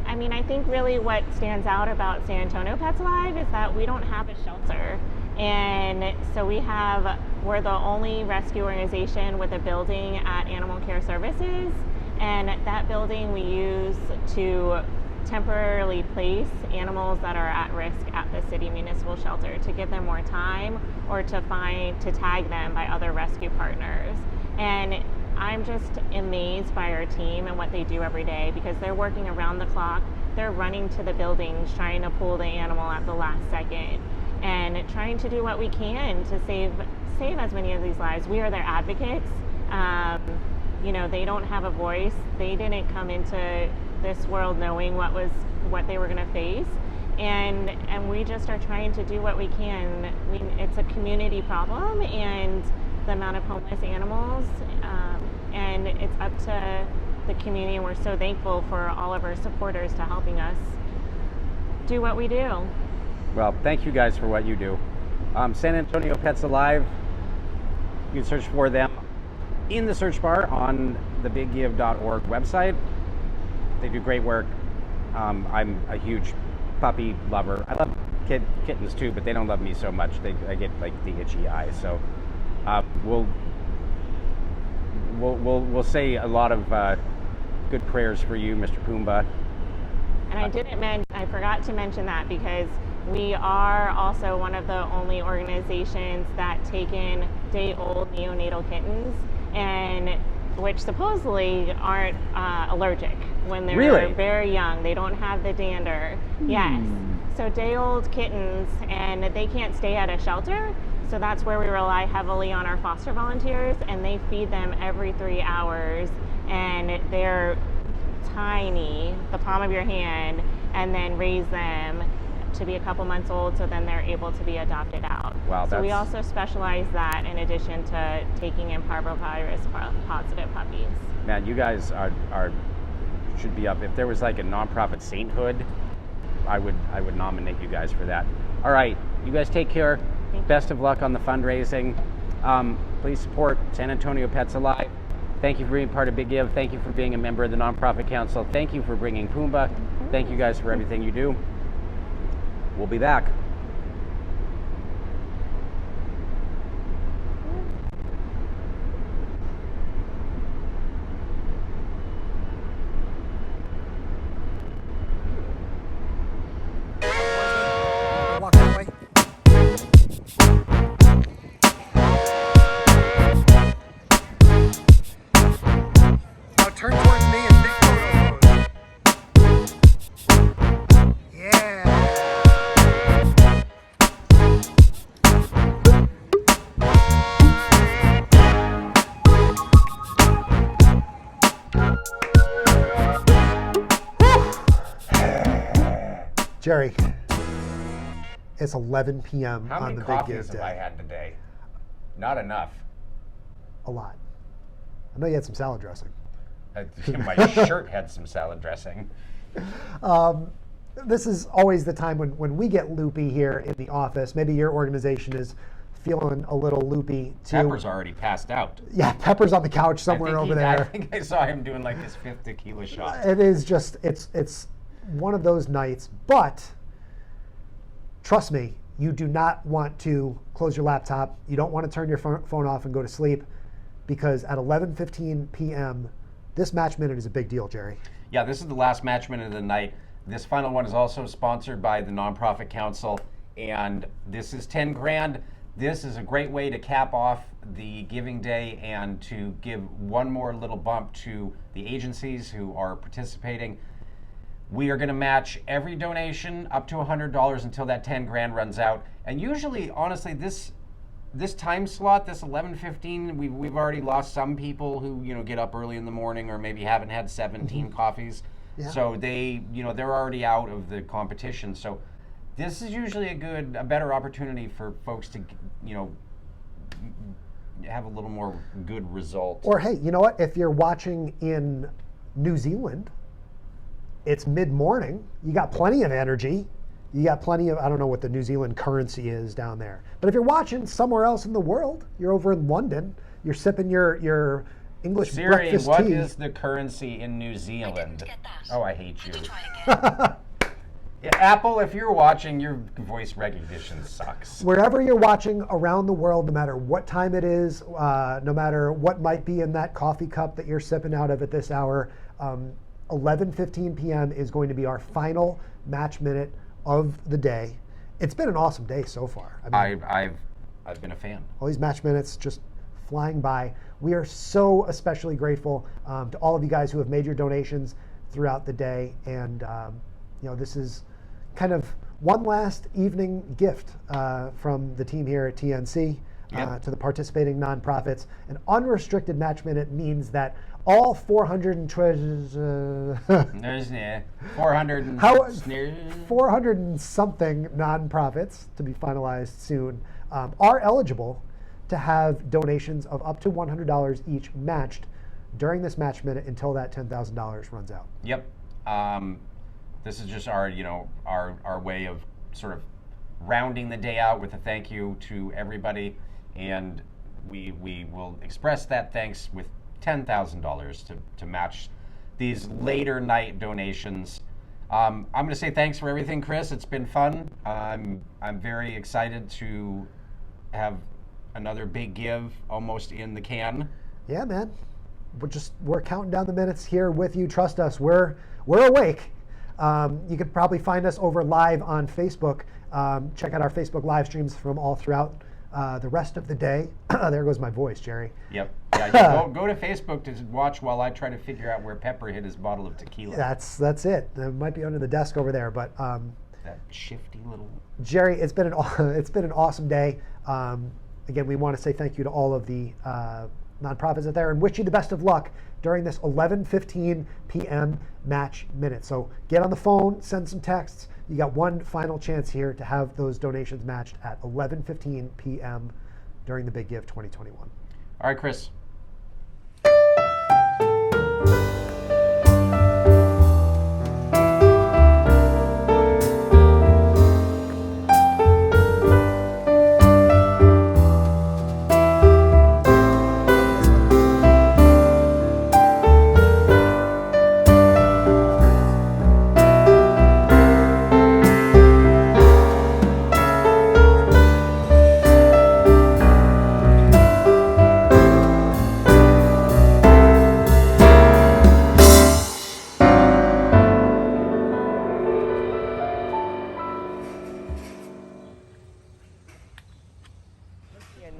I mean, I think really what stands out about San Antonio Pets Alive is that we don't have a shelter. And so we're the only rescue organization with a building at Animal Care Services. And that building we use to temporarily place animals that are at risk at the city municipal shelter to give them more time or to tag them by other rescue partners. And I'm just amazed by our team and what they do every day because they're working around the clock. They're running to the buildings trying to pull the animal at the last second and trying to do what we can to save as many of these lives. We are their advocates. You know, they don't have a voice. They didn't come into this world knowing what they were going to face. And we just are trying to do what we can. It's a community problem, and the amount of homeless animals, and it's up to the community, and we're so thankful for all of our supporters to helping us do what we do. Well, thank you guys for what you do. San Antonio Pets Alive, you can search for them in the search bar on the biggive.org website. They do great work. I'm a huge puppy lover. I love kittens too, but they don't love me so much. I get like the itchy eye. So we'll say a lot of good prayers for you, Mr. Pumbaa. And I forgot to mention that because we are also one of the only organizations that take in day-old neonatal kittens, and which supposedly aren't allergic when they're very young. They don't have the dander. Yes. So day-old kittens, and they can't stay at a shelter. So that's where we rely heavily on our foster volunteers, and they feed them every 3 hours, and they're tiny, the palm of your hand, and then raise them to be a couple months old, so then they're able to be adopted out. Wow, so we also specialize that in addition to taking in parvovirus positive puppies. Man, you guys should be up. If there was like a nonprofit sainthood, I would nominate you guys for that. All right, you guys take care. Best of luck on the fundraising. Please support San Antonio Pets Alive. Thank you for being part of Big Give. Thank you for being a member of the Nonprofit Council. Thank you for bringing Pumbaa. Thank you guys for everything you do. We'll be back. Walk that way. Now turn towards me and big photo pose. Yeah. Jerry, it's 11 p.m. How on many the Big coffees Give have Day. I had today? Not enough. A lot. I know you had some salad dressing. My shirt had some salad dressing. this is always the time when we get loopy here in the office. Maybe your organization is feeling a little loopy too. Pepper's already passed out. Yeah, Pepper's on the couch somewhere over there. I think I saw him doing like his 5th tequila shot. It is just, it's one of those nights, but trust me, you do not want to close your laptop. You don't want to turn your phone off and go to sleep, because at 11:15 p.m., this match minute is a big deal, Jerry. Yeah, this is the last match minute of the night. This final one is also sponsored by the Nonprofit Council, and this is 10 grand. This is a great way to cap off the Giving Day and to give one more little bump to the agencies who are participating. We are going to match every donation up to $100 until that 10 grand runs out. And usually, honestly, this time slot, this 11:15, we've already lost some people who get up early in the morning or maybe haven't had 17 coffees. Yeah. So they're already out of the competition. So this is usually a better opportunity for folks to have a little more good result. Or hey, you know what? If you're watching in New Zealand, it's mid-morning. You got plenty of energy. You got plenty of, I don't know what the New Zealand currency is down there. But if you're watching somewhere else in the world, you're over in London, you're sipping your English Siri, breakfast what tea. is the currency in New Zealand? Oh, I hate you. Yeah, Apple, if you're watching, your voice recognition sucks. Wherever you're watching around the world, no matter what time it is, no matter what might be in that coffee cup that you're sipping out of at this hour, 11:15 p.m. is going to be our final match minute of the day. It's been an awesome day so far. I mean, I've been a fan. All these match minutes just flying by. We are so especially grateful to all of you guys who have made your donations throughout the day, and this is kind of one last evening gift from the team here at TNC to the participating nonprofits. An unrestricted match minute means that all 400 and 400 and something nonprofits, to be finalized soon, are eligible to have donations of up to $100 each matched during this match minute until that $10,000 runs out. Yep. This is just our way of sort of rounding the day out with a thank you to everybody, and we will express that thanks with $10,000 to match these later night donations. I'm going to say thanks for everything, Chris. It's been fun. I'm very excited to have another big give almost in the can. Yeah, man. We're counting down the minutes here with you. Trust us, we're awake. You could probably find us over live on Facebook. Check out our Facebook live streams from all throughout the rest of the day. There goes my voice, Jerry. Yep. Yeah, go to Facebook to watch while I try to figure out where Pepper hid his bottle of tequila. That's it. It might be under the desk over there, but that shifty little. Jerry, it's been an awesome day. Again, we want to say thank you to all of the nonprofits out there and wish you the best of luck during this 11:15 p.m. match minute. So get on the phone, send some texts. You got one final chance here to have those donations matched at 11:15 p.m. during the Big Give 2021. All right, Chris.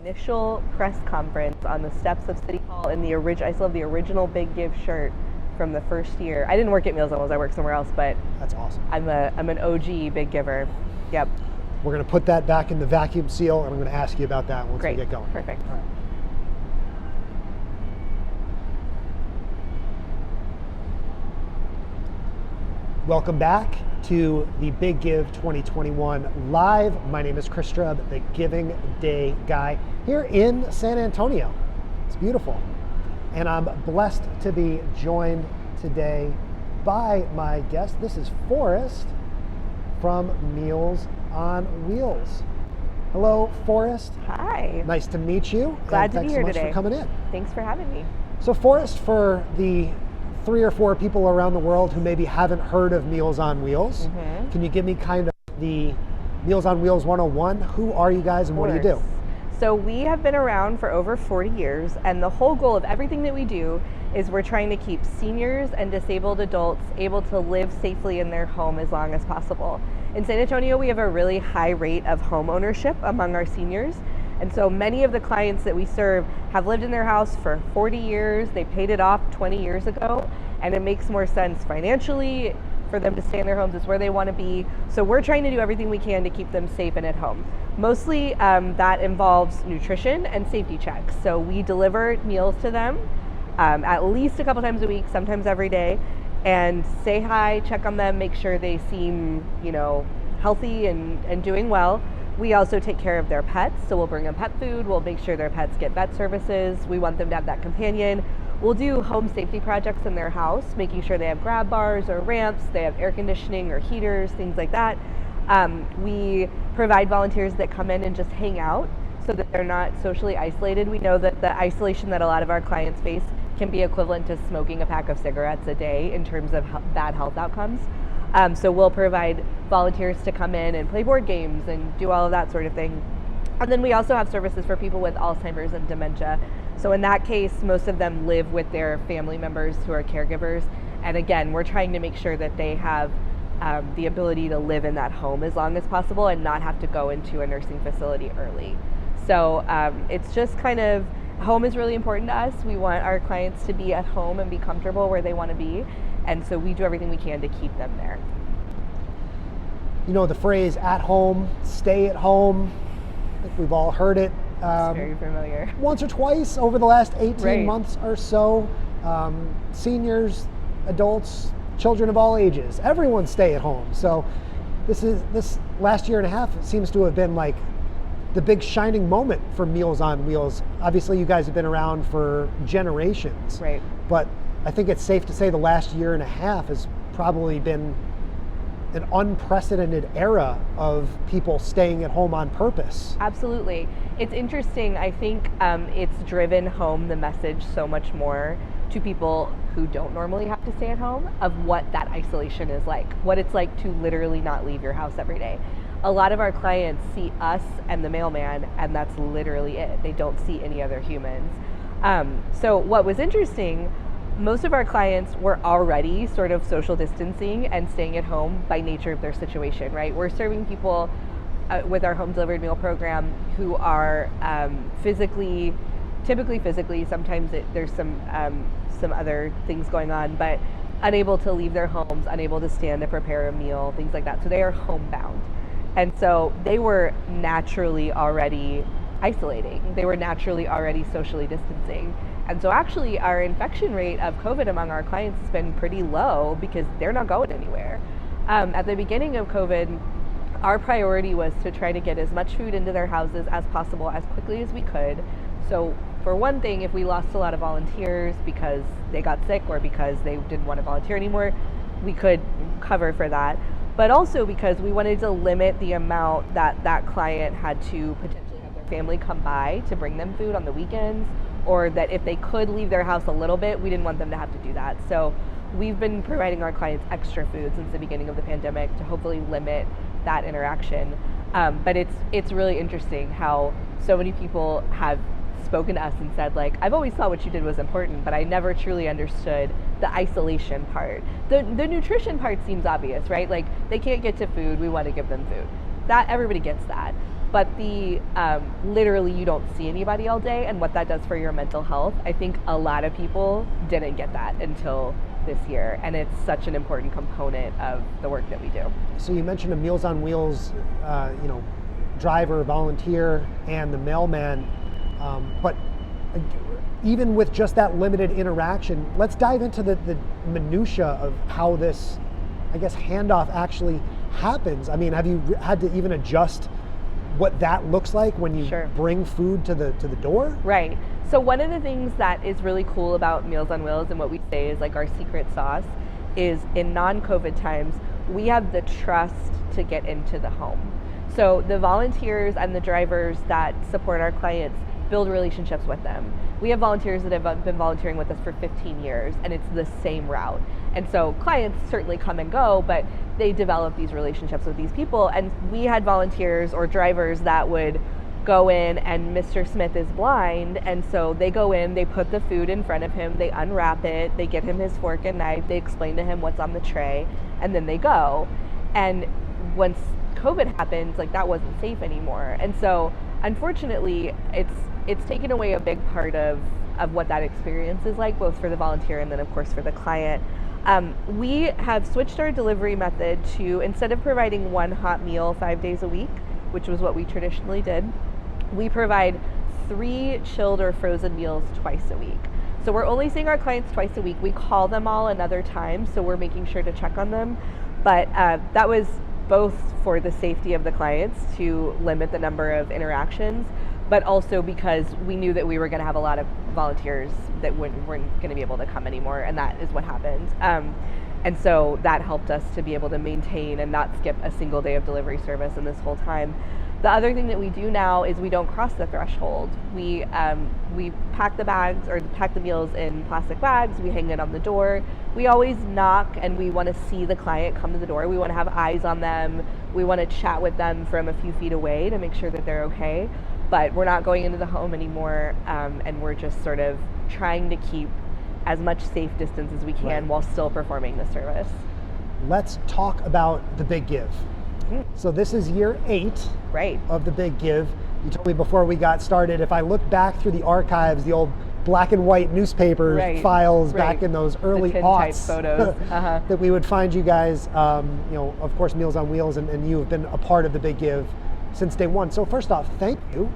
Initial press conference on the steps of City Hall in the original. I still have the original Big Give shirt from the first year. I didn't work at Meals on Wheels. I worked somewhere else, but that's awesome. I'm an OG Big Giver. Yep. We're going to put that back in the vacuum seal, and I'm going to ask you about that once we get going. Perfect. All right. Welcome back to the Big Give 2021 live. My name is Chris Strub, the Giving Day guy here in San Antonio. It's beautiful. And I'm blessed to be joined today by my guest. This is Forrest. from Meals on Wheels. Hello, Forrest. Hi. Nice to meet you. Glad to be here today. Thanks so much today. for coming in. Thanks for having me. So Forrest, for the 3 or 4 people around the world who maybe haven't heard of Meals on Wheels, can you give me kind of the Meals on Wheels 101? Who are you guys and what do you do? So we have been around for over 40 years, and the whole goal of everything that we do is we're trying to keep seniors and disabled adults able to live safely in their home as long as possible. In San Antonio, we have a really high rate of home ownership among our seniors. And so many of the clients that we serve have lived in their house for 40 years. They paid it off 20 years ago, and it makes more sense financially for them to stay in their homes. It's where they want to be. So we're trying to do everything we can to keep them safe and at home. Mostly that involves nutrition and safety checks. So we deliver meals to them at least a couple times a week, sometimes every day, and say hi, check on them, make sure they seem, healthy and doing well. We also take care of their pets, so we'll bring them pet food, we'll make sure their pets get vet services, we want them to have that companion. We'll do home safety projects in their house, making sure they have grab bars or ramps, they have air conditioning or heaters, things like that. We provide volunteers that come in and just hang out so that they're not socially isolated. We know that the isolation that a lot of our clients face can be equivalent to smoking a pack of cigarettes a day in terms of bad health outcomes. So we'll provide volunteers to come in and play board games and do all of that sort of thing. And then we also have services for people with Alzheimer's and dementia. So in that case, most of them live with their family members who are caregivers. And again, we're trying to make sure that they have the ability to live in that home as long as possible and not have to go into a nursing facility early. So it's just kind of, home is really important to us. We want our clients to be at home and be comfortable where they want to be. And so we do everything we can to keep them there. The phrase at home, stay at home, I think we've all heard it. It's very familiar. Once or twice over the last 18 months or so. Seniors, adults, children of all ages, everyone stay at home. So this last year and a half seems to have been like the big shining moment for Meals on Wheels. Obviously you guys have been around for generations. Right. But I think it's safe to say the last year and a half has probably been an unprecedented era of people staying at home on purpose. Absolutely. It's interesting. I think it's driven home the message so much more to people who don't normally have to stay at home of what that isolation is like, what it's like to literally not leave your house every day. A lot of our clients see us and the mailman, and that's literally it. They don't see any other humans. So what was interesting, most of our clients were already sort of social distancing and staying at home by nature of their situation, right? We're serving people with our home delivered meal program who are typically physically, sometimes there's some other things going on, but unable to leave their homes, unable to stand to prepare a meal, things like that. So they are homebound. And so they were naturally already isolating. They were naturally already socially distancing. And so actually our infection rate of COVID among our clients has been pretty low because they're not going anywhere. At the beginning of COVID, our priority was to try to get as much food into their houses as possible as quickly as we could. So for one thing, if we lost a lot of volunteers because they got sick or because they didn't want to volunteer anymore, we could cover for that. But also because we wanted to limit the amount that client had to potentially have their family come by to bring them food on the weekends, or that if they could leave their house a little bit, we didn't want them to have to do that. So we've been providing our clients extra food since the beginning of the pandemic to hopefully limit that interaction. But it's really interesting how so many people have spoken to us and said, like, I've always thought what you did was important, but I never truly understood the isolation part. The nutrition part seems obvious, right? Like, they can't get to food, we want to give them food. That everybody gets that. But the literally you don't see anybody all day and what that does for your mental health, I think a lot of people didn't get that until this year, and it's such an important component of the work that we do. So you mentioned a Meals on Wheels, driver, volunteer, and the mailman, but even with just that limited interaction, let's dive into the minutia of how this, I guess, handoff actually happens. I mean, have you had to even adjust what that looks like when you bring food to the door? Right. So one of the things that is really cool about Meals on Wheels and what we say is like our secret sauce is in non-COVID times, we have the trust to get into the home. So the volunteers and the drivers that support our clients build relationships with them. We have volunteers that have been volunteering with us for 15 years, and it's the same route. And so clients certainly come and go, but they develop these relationships with these people. And we had volunteers or drivers that would go in, and Mr. Smith is blind, and so they go in, they put the food in front of him, they unwrap it, they get him his fork and knife, they explain to him what's on the tray, and then they go. And once COVID happened, like, that wasn't safe anymore. And so unfortunately, it's taken away a big part of what that experience is like, both for the volunteer and then of course for the client. We have switched our delivery method to, instead of providing one hot meal 5 days a week, which was what we traditionally did, we provide 3 chilled or frozen meals twice a week. So we're only seeing our clients twice a week. We call them all another time, so we're making sure to check on them. But that was both for the safety of the clients to limit the number of interactions, but also because we knew that we were going to have a lot of volunteers that weren't going to be able to come anymore, and that is what happened. And so that helped us to be able to maintain and not skip a single day of delivery service in this whole time. The other thing that we do now is we don't cross the threshold. We pack the bags or pack the meals in plastic bags. We hang it on the door. We always knock, and we want to see the client come to the door. We want to have eyes on them. We want to chat with them from a few feet away to make sure that they're okay. But we're not going into the home anymore, and we're just sort of trying to keep as much safe distance as we can while still performing the service. Let's talk about the Big Give. So this is year 8 of the Big Give. You told me before we got started, if I look back through the archives, the old black and white newspaper files back in those early aughts photos that we would find you guys, of course, Meals on Wheels, and you have been a part of the Big Give since day one. So first off, thank you.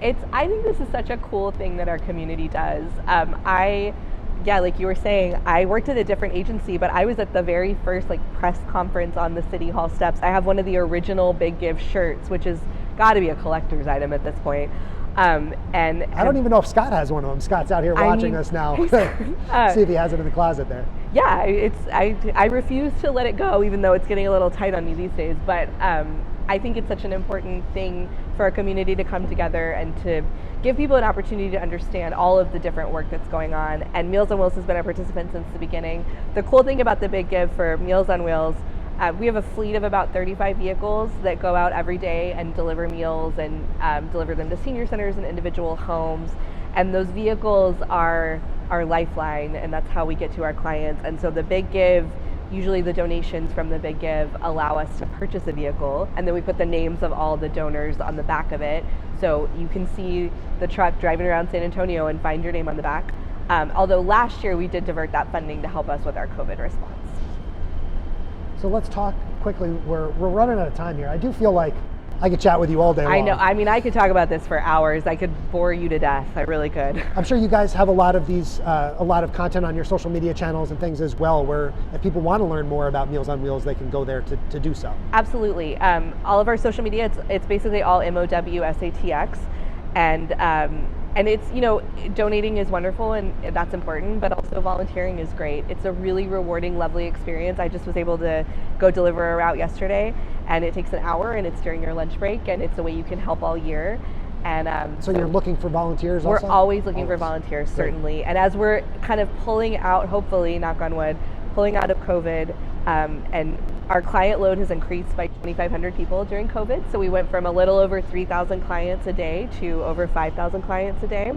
I think this is such a cool thing that our community does. Like you were saying, I worked at a different agency, but I was at the very first press conference on the City Hall steps. I have one of the original Big Give shirts, which has got to be a collector's item at this point. And I don't even know if Scott has one of them. Scott's out here watching us now. See if he has it in the closet there. Yeah, I refuse to let it go, even though it's getting a little tight on me these days. But I think it's such an important thing for our community to come together and to give people an opportunity to understand all of the different work that's going on. And Meals on Wheels has been a participant since the beginning. The cool thing about the Big Give for Meals on Wheels, we have a fleet of about 35 vehicles that go out every day and deliver meals and deliver them to senior centers and individual homes. And those vehicles are our lifeline, and that's how we get to our clients. And so the Big Give, usually the donations from the Big Give allow us to purchase a vehicle, and then we put the names of all the donors on the back of it. So you can see the truck driving around San Antonio and find your name on the back. Although last year we did divert that funding to help us with our COVID response. So let's talk quickly. We're running out of time here. I do feel like I could chat with you all day long. I know. I mean, I could talk about this for hours. I could bore you to death. I really could. I'm sure you guys have a lot of content on your social media channels and things as well, where if people want to learn more about Meals on Wheels, they can go there to do so. Absolutely. All of our social media, it's basically all MOWSATX, and it's, donating is wonderful and that's important, but also volunteering is great. It's a really rewarding, lovely experience. I just was able to go deliver a route yesterday, and it takes an hour, and it's during your lunch break, and it's a way you can help all year. And so you're looking for volunteers also? We're always looking for volunteers, certainly. And as we're kind of pulling out, hopefully, knock on wood, pulling out of COVID, and our client load has increased by 2,500 people during COVID. So we went from a little over 3,000 clients a day to over 5,000 clients a day.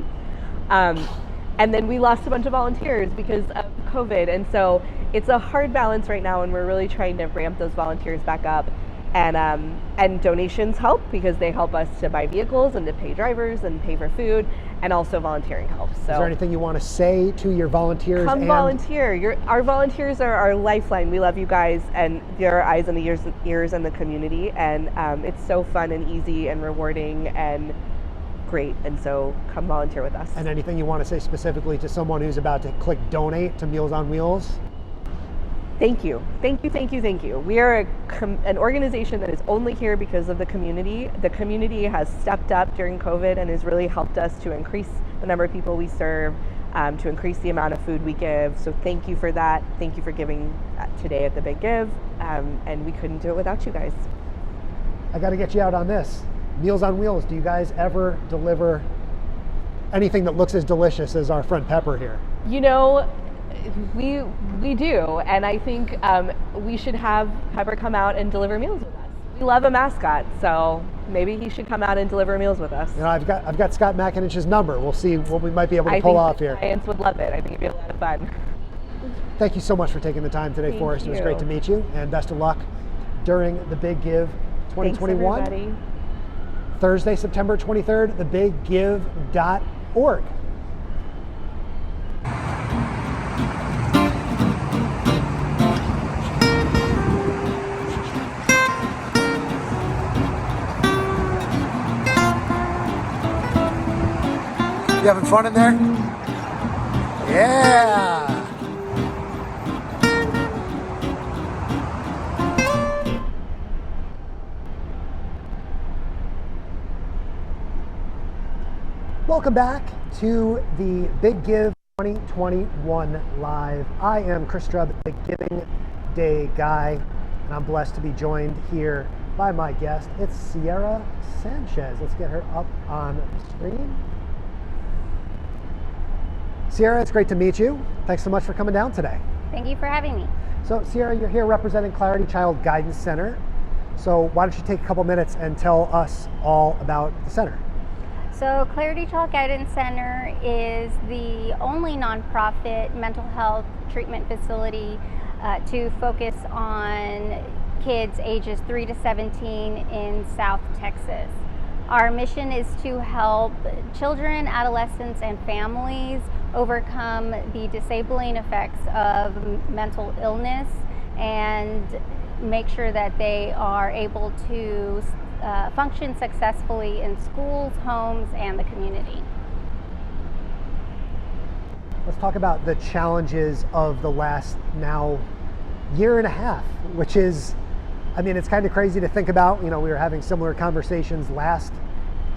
And then we lost a bunch of volunteers because of COVID. And so it's a hard balance right now, and we're really trying to ramp those volunteers back up. And donations help because they help us to buy vehicles and to pay drivers and pay for food, and also volunteering helps. So, is there anything you want to say to your volunteers? Come volunteer. Our volunteers are our lifeline. We love you guys, and they're our eyes and the ears in the community. And it's so fun and easy and rewarding and great. And so come volunteer with us. And anything you want to say specifically to someone who's about to click donate to Meals on Wheels? Thank you. Thank you, thank you, thank you. We are an organization that is only here because of the community. The community has stepped up during COVID and has really helped us to increase the number of people we serve. to increase the amount of food we give. So thank you for that. Thank you for giving today at the Big Give. And we couldn't do it without you guys. I got to get you out on this. Meals on Wheels, do you guys ever deliver anything that looks as delicious as our friend Pepper here? You know, we do, and I think we should have Pepper come out and deliver meals with us. We love a mascot, so maybe he should come out and deliver meals with us. You know, I've got Scott McInich's number. We'll see what we might be able to pull off here. I think the Giants would love it. I think it'd be a lot of fun. Thank you so much for taking the time today for us. It was great to meet you, and best of luck during the Big Give 2021. Thanks, everybody. Thursday, September 23rd, thebiggive.org. You having fun in there? Yeah! Welcome back to the Big Give 2021 Live. I am Chris Strub, the Giving Day guy, and I'm blessed to be joined here by my guest. It's Sierra Sanchez. Let's get her up on screen. Sierra, it's great to meet you. Thanks so much for coming down today. Thank you for having me. So Sierra, you're here representing Clarity Child Guidance Center. So why don't you take a couple minutes and tell us all about the center? So Clarity Child Guidance Center is the only nonprofit mental health treatment facility to focus on kids ages 3 to 17 in South Texas. Our mission is to help children, adolescents, and families overcome the disabling effects of mental illness and make sure that they are able to function successfully in schools, homes, and the community. Let's talk about the challenges of the last now year and a half, which is, I mean, it's kind of crazy to think about. You know, we were having similar conversations last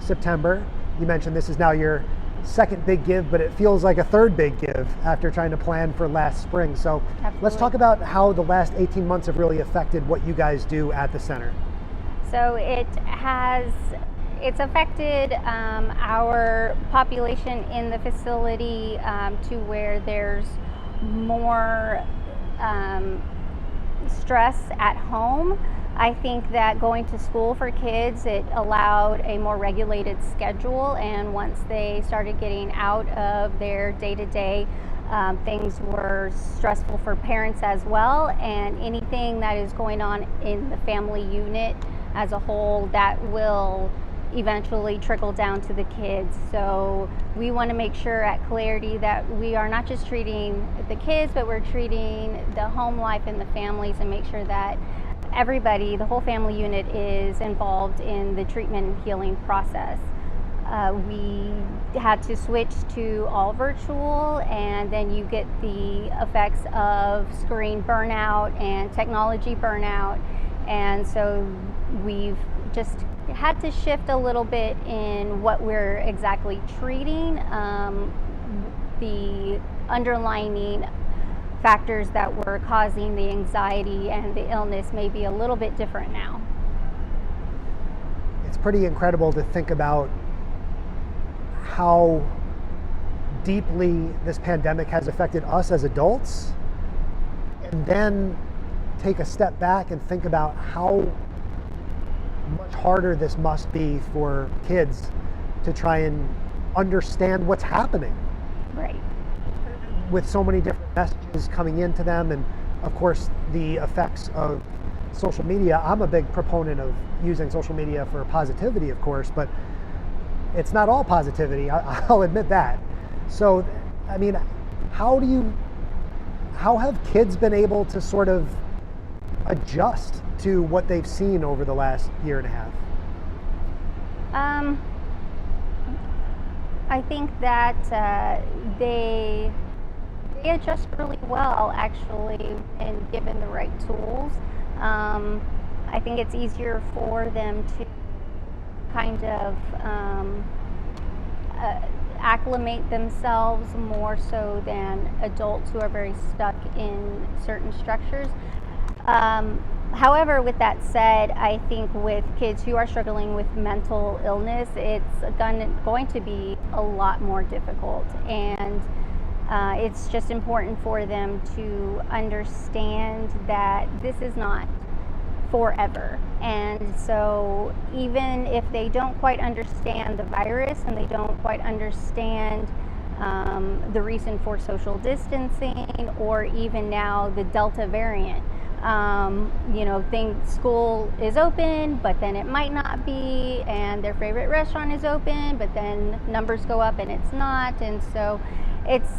September. You mentioned this is now your second Big Give, but it feels like a third Big Give after trying to plan for last spring. So let's talk about how the last 18 months have really affected what you guys do at the center. So it's affected our population in the facility to where there's more stress at home. I think that going to school for kids, it allowed a more regulated schedule, and once they started getting out of their day-to-day, things were stressful for parents as well, and anything that is going on in the family unit as a whole, that will eventually trickle down to the kids. So we want to make sure at Clarity that we are not just treating the kids, but we're treating the home life and the families, and make sure that everybody, the whole family unit, is involved in the treatment and healing process. We had to switch to all virtual, and then you get the effects of screen burnout and technology burnout. And so we've just had to shift a little bit in what we're exactly treating. The underlying factors that were causing the anxiety and the illness may be a little bit different now. It's pretty incredible to think about how deeply this pandemic has affected us as adults, and then take a step back and think about how much harder this must be for kids to try and understand what's happening. Right. With so many different messages coming into them, and of course the effects of social media. I'm a big proponent of using social media for positivity, of course, but it's not all positivity, I'll admit that. So, I mean, how have kids been able to sort of adjust to what they've seen over the last year and a half? I think that they adjust really well, actually, and given the right tools. I think it's easier for them to kind of acclimate themselves more so than adults who are very stuck in certain structures. However, with that said, I think with kids who are struggling with mental illness, it's going to be a lot more difficult, and it's just important for them to understand that this is not forever. And so even if they don't quite understand the virus and they don't quite understand the reason for social distancing, or even now the Delta variant, school is open, but then it might not be, and their favorite restaurant is open, but then numbers go up and it's not. And so it's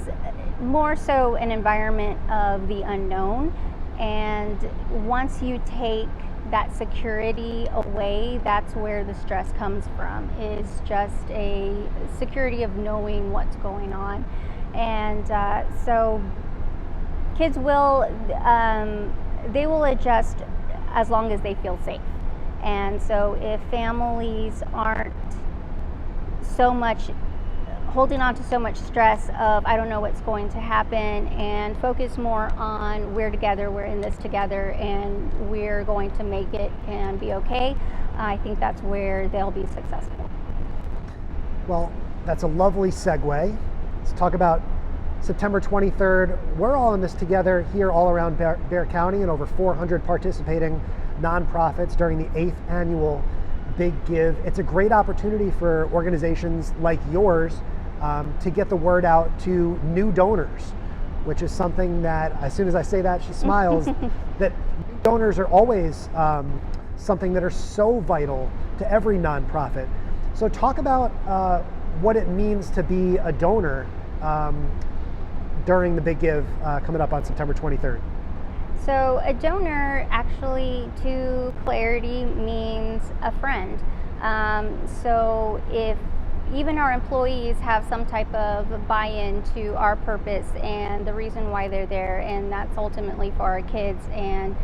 more so an environment of the unknown. And once you take that security away, that's where the stress comes from, is just a security of knowing what's going on. And so kids will, they will adjust as long as they feel safe. And so if families aren't so much holding on to so much stress of, I don't know what's going to happen, and focus more on we're together, we're in this together, and we're going to make it and be okay, I think that's where they'll be successful. Well, that's a lovely segue. Let's talk about September 23rd. We're all in this together here all around Bexar County, and over 400 participating nonprofits during the 8th annual Big Give. It's a great opportunity for organizations like yours to get the word out to new donors, which is something that, as soon as I say that, she smiles, that new donors are always something that are so vital to every nonprofit. So talk about what it means to be a donor during the Big Give coming up on September 23rd. So a donor, actually, to clarity, means a friend. So if even our employees have some type of buy-in to our purpose and the reason why they're there, and that's ultimately for our kids and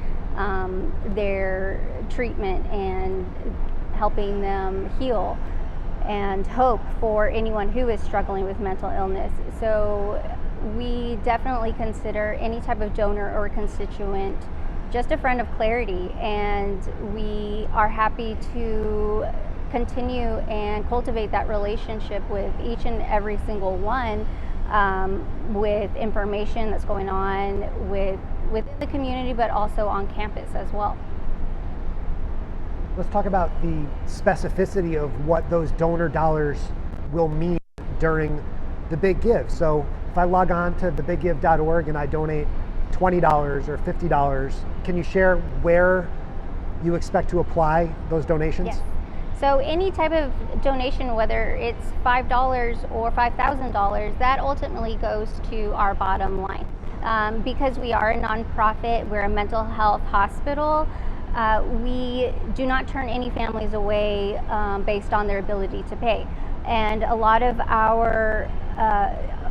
their treatment and helping them heal and hope for anyone who is struggling with mental illness. So we definitely consider any type of donor or constituent just a friend of clarity, and we are happy to continue and cultivate that relationship with each and every single one, with information that's going on within the community, but also on campus as well. Let's talk about the specificity of what those donor dollars will mean during the Big Give. So if I log on to thebiggive.org and I donate $20 or $50, can you share where you expect to apply those donations? Yes. So any type of donation, whether it's $5 or $5,000, that ultimately goes to our bottom line. Because we are a nonprofit, we're a mental health hospital, we do not turn any families away based on their ability to pay. And a lot of our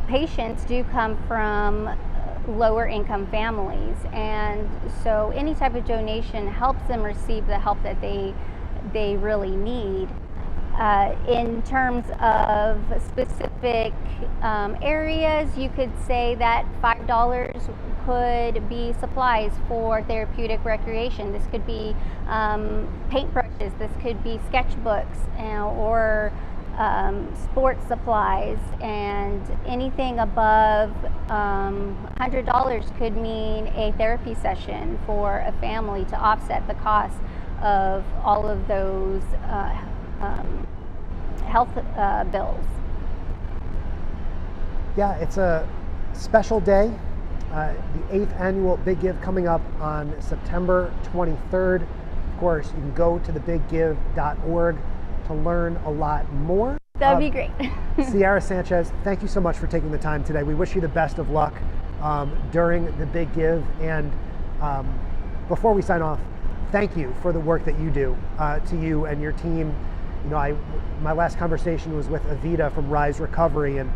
patients do come from lower income families, and so any type of donation helps them receive the help that they really need. In terms of specific areas, you could say that $5 could be supplies for therapeutic recreation. This could be paintbrushes, this could be sketchbooks, or sports supplies, and anything above $100 could mean a therapy session for a family to offset the cost of all of those health bills. Yeah, it's a special day. The 8th annual Big Give coming up on September 23rd. Of course, you can go to thebiggive.org to learn a lot more. That'd be great. Sierra Sanchez, thank you so much for taking the time today. We wish you the best of luck during the Big Give. And before we sign off, thank you for the work that you do, to you and your team. You know, my last conversation was with Avita from Rise Recovery, and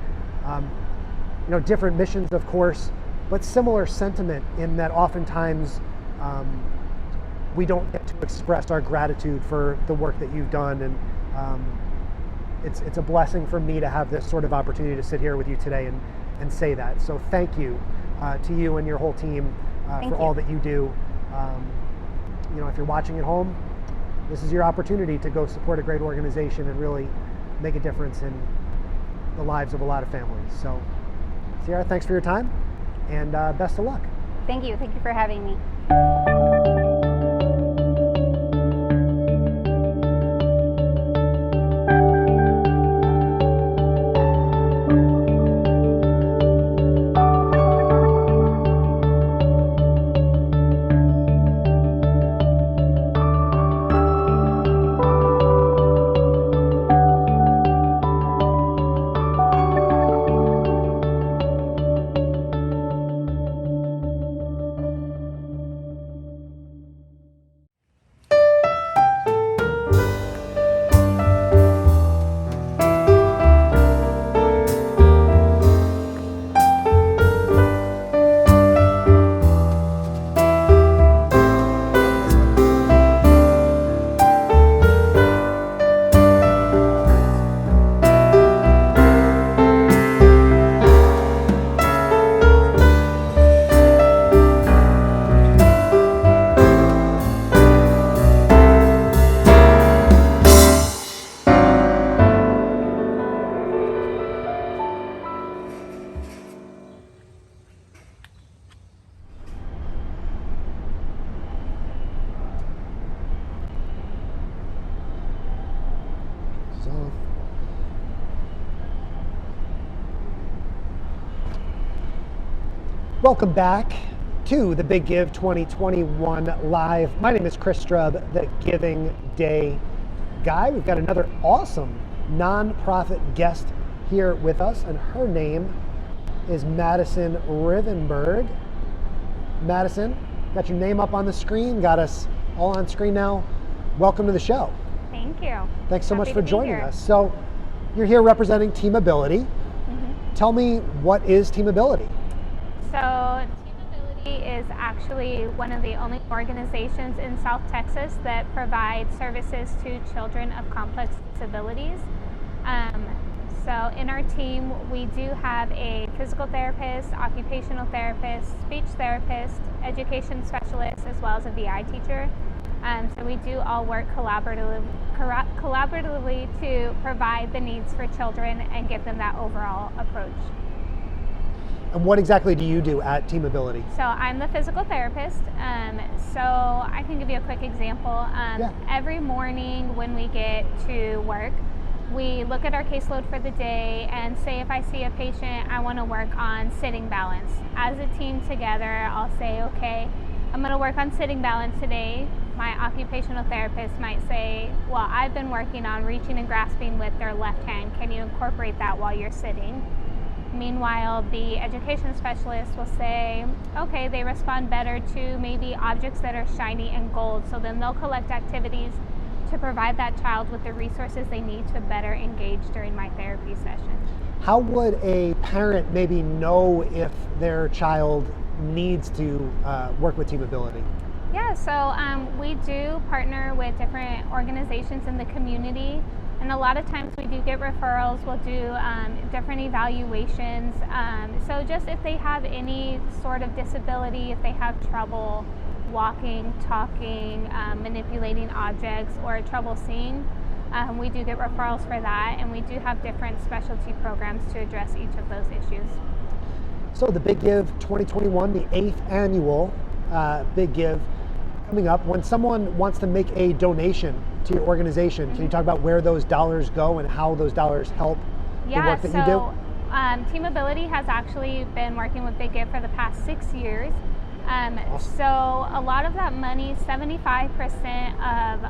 you know, different missions, of course, but similar sentiment in that oftentimes we don't get to express our gratitude for the work that you've done. And it's a blessing for me to have this sort of opportunity to sit here with you today and say that. So thank you to you and your whole team for all that you do. You know, if you're watching at home, this is your opportunity to go support a great organization and really make a difference in the lives of a lot of families. So, Sierra, thanks for your time, and best of luck. Thank you. Thank you for having me. Welcome back to the Big Give 2021 Live. My name is Chris Strub, the Giving Day guy. We've got another awesome nonprofit guest here with us, and her name is Madison Rivenberg. Madison, got your name up on the screen, got us all on screen now. Welcome to the show. Thank you. Thanks so much for joining here. us. So you're here representing Team Ability. Tell me, what is Team Ability? So Team Ability is actually one of the only organizations in South Texas that provide services to children of complex disabilities. So in our team, we do have a physical therapist, occupational therapist, speech therapist, education specialist, as well as a VI teacher. So we do all work collaboratively to provide the needs for children and give them that overall approach. And what exactly do you do at Team Ability? So I'm the physical therapist. So I can give you a quick example. Every morning when we get to work, we look at our caseload for the day and say if I see a patient, I want to work on sitting balance. As a team together, I'll say, okay, I'm going to work on sitting balance today. My occupational therapist might say, well, I've been working on reaching and grasping with their left hand. Can you incorporate that while you're sitting? Meanwhile, the education specialist will say, okay, they respond better to maybe objects that are shiny and gold. So then they'll collect activities to provide that child with the resources they need to better engage during my therapy session. How would a parent maybe know if their child needs to work with Team Ability? Yeah, so we do partner with different organizations in the community, and a lot of times we do get referrals. We'll do different evaluations. So just if they have any sort of disability, if they have trouble walking, talking, manipulating objects, or trouble seeing, we do get referrals for that, and we do have different specialty programs to address each of those issues. So the Big Give 2021, the 8th annual Big Give coming up. When someone wants to make a donation to your organization, can you talk about where those dollars go and how those dollars help the work that you do? Team Ability has actually been working with Big Give for the past 6 years. So a lot of that money, 75% of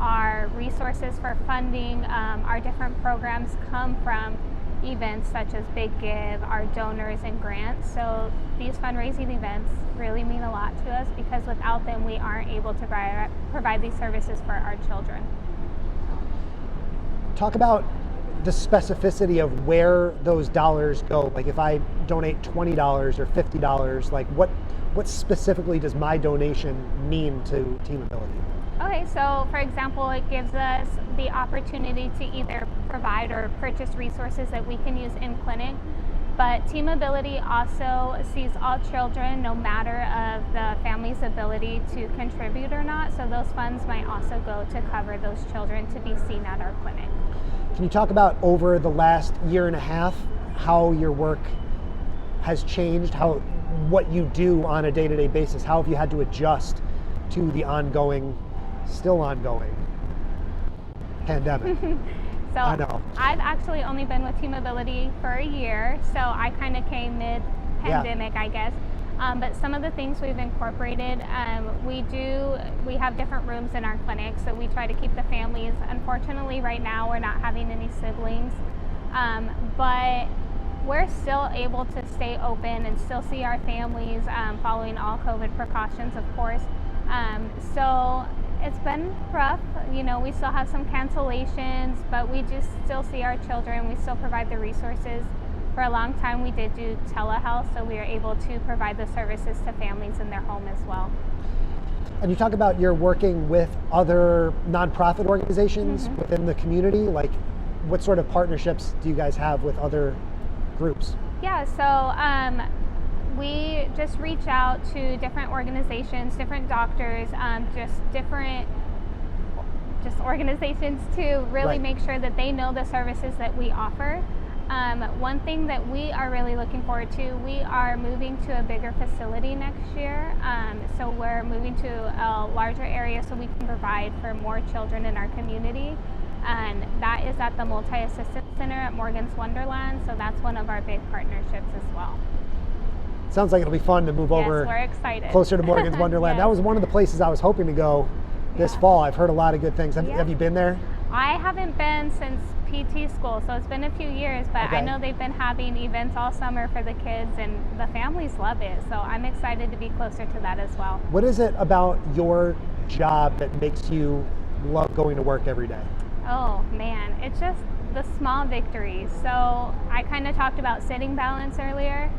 our resources for funding our different programs come from events such as Big Give, our donors and grants. So these fundraising events really mean a lot to us because without them we aren't able to provide these services for our children. Talk about the specificity of where those dollars go. Like if I donate $20 or $50, like what specifically does my donation mean to Team Ability? Oh Okay, so for example, it gives us the opportunity to either provide or purchase resources that we can use in clinic, but Team Ability also sees all children no matter of the family's ability to contribute or not, so those funds might also go to cover those children to be seen at our clinic. Can you talk about over the last year and a half how your work has changed, what you do on a day-to-day basis? How have you had to adjust to the still ongoing pandemic? So I know. I've actually only been with Team Ability for a year, so I kind of came mid-pandemic, I guess. But some of the things we've incorporated, we have different rooms in our clinic, so we try to keep the families. Unfortunately, right now we're not having any siblings, but we're still able to stay open and still see our families following all COVID precautions, of course. So it's been rough. You know, we still have some cancellations, but we just still see our children. We still provide the resources. For a long time, we did do telehealth, so we are able to provide the services to families in their home as well. And you talk about you're working with other nonprofit organizations within the community. Like, what sort of partnerships do you guys have with other groups? Yeah, so we just reach out to different organizations, different doctors, just organizations to really make sure that they know the services that we offer. One thing that we are really looking forward to, we are moving to a bigger facility next year. So we're moving to a larger area so we can provide for more children in our community. And that is at the Multi-Assistance Center at Morgan's Wonderland. So that's one of our big partnerships as well. Sounds like it'll be fun to move over we're excited. Closer to Morgan's Wonderland. Yes. That was one of the places I was hoping to go this fall. I've heard a lot of good things. Have you been there? I haven't been since PT school, so it's been a few years, but I know they've been having events all summer for the kids, and the families love it, so I'm excited to be closer to that as well. What is it about your job that makes you love going to work every day? Oh man, it's just the small victories. So I kind of talked about sitting balance earlier.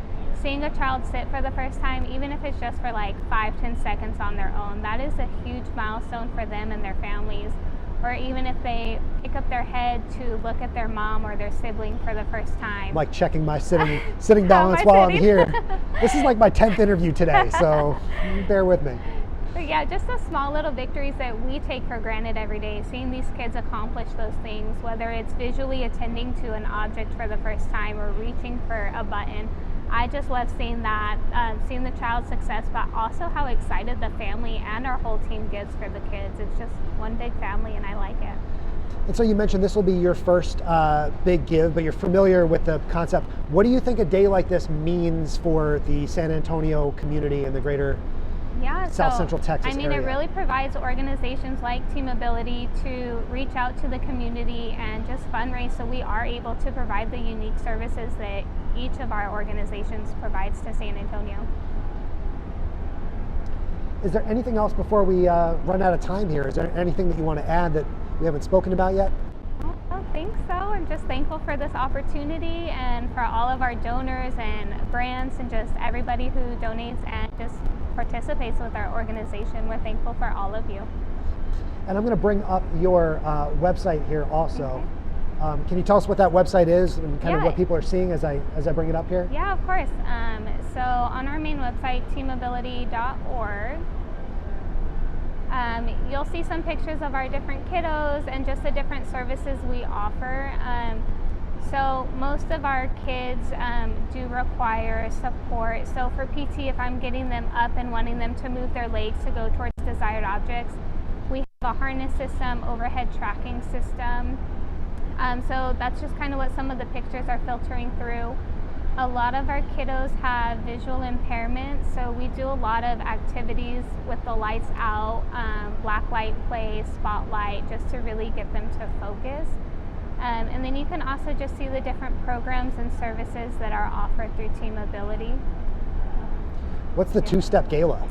Seeing a child sit for the first time, even if it's just for like 5-10 seconds on their own, that is a huge milestone for them and their families. Or even if they pick up their head to look at their mom or their sibling for the first time. I'm like checking my sitting balance while I'm here. This is like my 10th interview today, so bear with me. But yeah, just the small little victories that we take for granted every day, seeing these kids accomplish those things, whether it's visually attending to an object for the first time or reaching for a button. I just love seeing that, seeing the child's success, but also how excited the family and our whole team gets for the kids. It's just one big family, and I like it. And so you mentioned this will be your first big give, but you're familiar with the concept. What do you think a day like this means for the San Antonio community and the greater South Central Texas area? It really provides organizations like Team Ability to reach out to the community and just fundraise, so we are able to provide the unique services that each of our organizations provides to San Antonio. Is there anything else before we run out of time here? Is there anything that you want to add that we haven't spoken about yet? I don't think so. I'm just thankful for this opportunity and for all of our donors and grants and just everybody who donates and just participates with our organization. We're thankful for all of you. And I'm going to bring up your website here also. Can you tell us what that website is and kind of what people are seeing as I bring it up here? Yeah, of course. So on our main website, teamability.org, you'll see some pictures of our different kiddos and just the different services we offer. So most of our kids do require support. So for PT, if I'm getting them up and wanting them to move their legs to go towards desired objects, we have a harness system, overhead tracking system. So that's just kind of what some of the pictures are filtering through. A lot of our kiddos have visual impairment, so we do a lot of activities with the lights out, black light play, spotlight, just to really get them to focus. And then you can also just see the different programs and services that are offered through Team Ability. What's the two-step gala?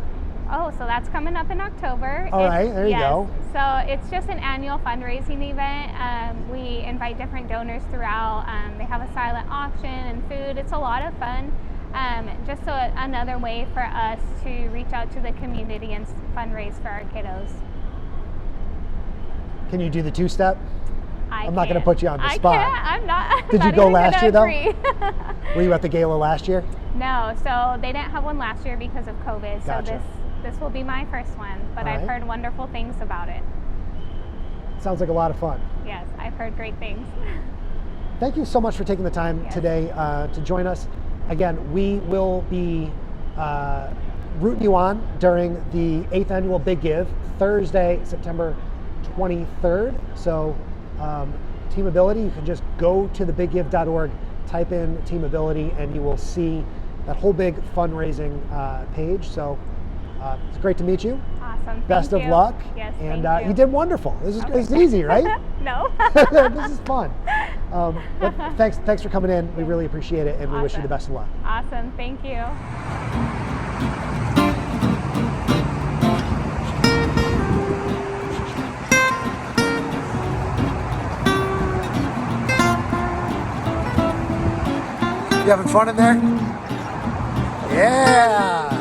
Oh, so that's coming up in October. All right, there you go. So it's just an annual fundraising event. We invite different donors throughout. They have a silent auction and food. It's a lot of fun. Just another way for us to reach out to the community and fundraise for our kiddos. Can you do the two-step? I'm not going to can't. put you on the spot. I can't. I'm not. Did not you go even last gonna year, though? agree. Were you at the gala last year? No, so they didn't have one last year because of COVID. Gotcha. So this will be my first one, but All I've right. heard wonderful things about it. Sounds like a lot of fun. Yes, I've heard great things. Thank you so much for taking the time today to join us. Again, we will be rooting you on during the 8th annual Big Give, Thursday, September 23rd. So Teamability, you can just go to thebiggive.org, type in Teamability, and you will see that whole big fundraising page. So it's great to meet you. Awesome. Best Thank of you. luck. Yes, and thank you did wonderful. This is easy, right? No. This is fun. But thanks for coming in. We really appreciate it, and we wish you the best of luck. Awesome. Thank you. You having fun in there? Yeah.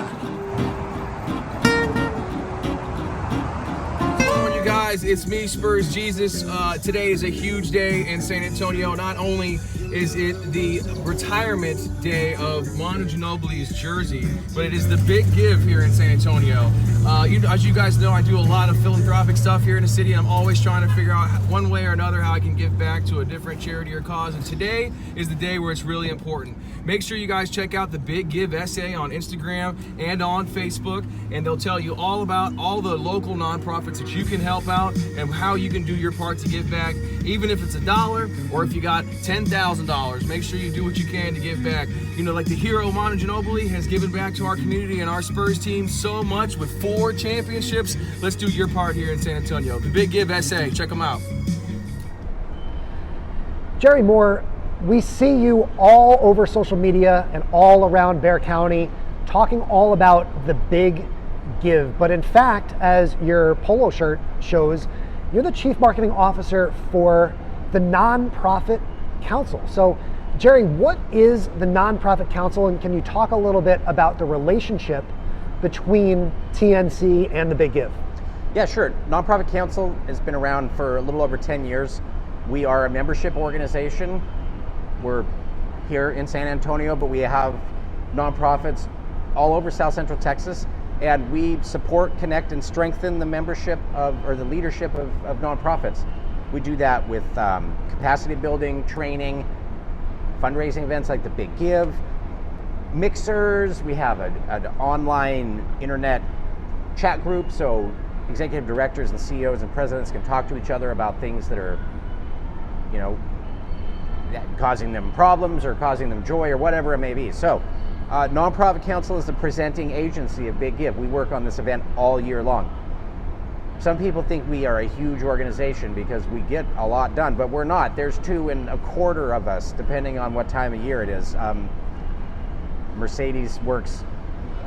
You guys, it's me, Spurs Jesus. Today is a huge day in San Antonio. Not only is it the retirement day of Manu Ginobili's jersey, but it is the Big Give here in San Antonio. As you guys know, I do a lot of philanthropic stuff here in the city. I'm always trying to figure out one way or another how I can give back to a different charity or cause, and today is the day where it's really important. Make sure you guys check out the Big Give SA on Instagram and on Facebook, and they'll tell you all about all the local nonprofits that you can help out and how you can do your part to give back, even if it's $1 or if you got $10,000. Make sure you do what you can to give back. You know, like the hero Manu Ginobili has given back to our community and our Spurs team so much with 4 championships. Let's do your part here in San Antonio. The Big Give SA, check them out. Jerry Moore, we see you all over social media and all around Bexar County talking all about the Big Give. But in fact, as your polo shirt shows, you're the Chief Marketing Officer for the Nonprofit Council. So, Jerry, what is the Nonprofit Council, and can you talk a little bit about the relationship between TNC and the Big Give? Yeah, sure. Nonprofit Council has been around for a little over 10 years. We are a membership organization. We're here in San Antonio, but we have nonprofits all over South Central Texas, and we support, connect, and strengthen the membership or the leadership of nonprofits. We do that with capacity building, training, fundraising events like the Big Give, mixers. We have an online internet chat group, so executive directors and CEOs and presidents can talk to each other about things that are, causing them problems or causing them joy or whatever it may be. So Nonprofit Council is the presenting agency of Big Give. We work on this event all year long. Some people think we are a huge organization because we get a lot done, but we're not. There's 2.25 of us, depending on what time of year it is. Mercedes works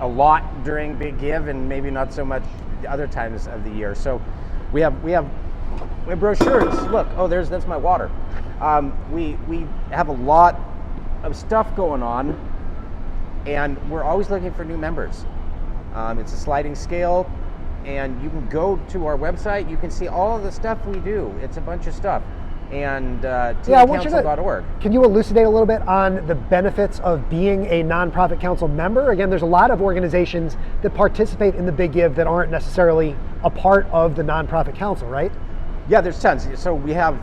a lot during Big Give and maybe not so much other times of the year. So we have brochures. Look, that's my water. We have a lot of stuff going on, and we're always looking for new members. It's a sliding scale, and you can go to our website. You can see all of the stuff we do. It's a bunch of stuff. And teamcouncil.org. Can you elucidate a little bit on the benefits of being a Nonprofit Council member? Again, there's a lot of organizations that participate in the Big Give that aren't necessarily a part of the Nonprofit Council, right? Yeah, there's tons. So we have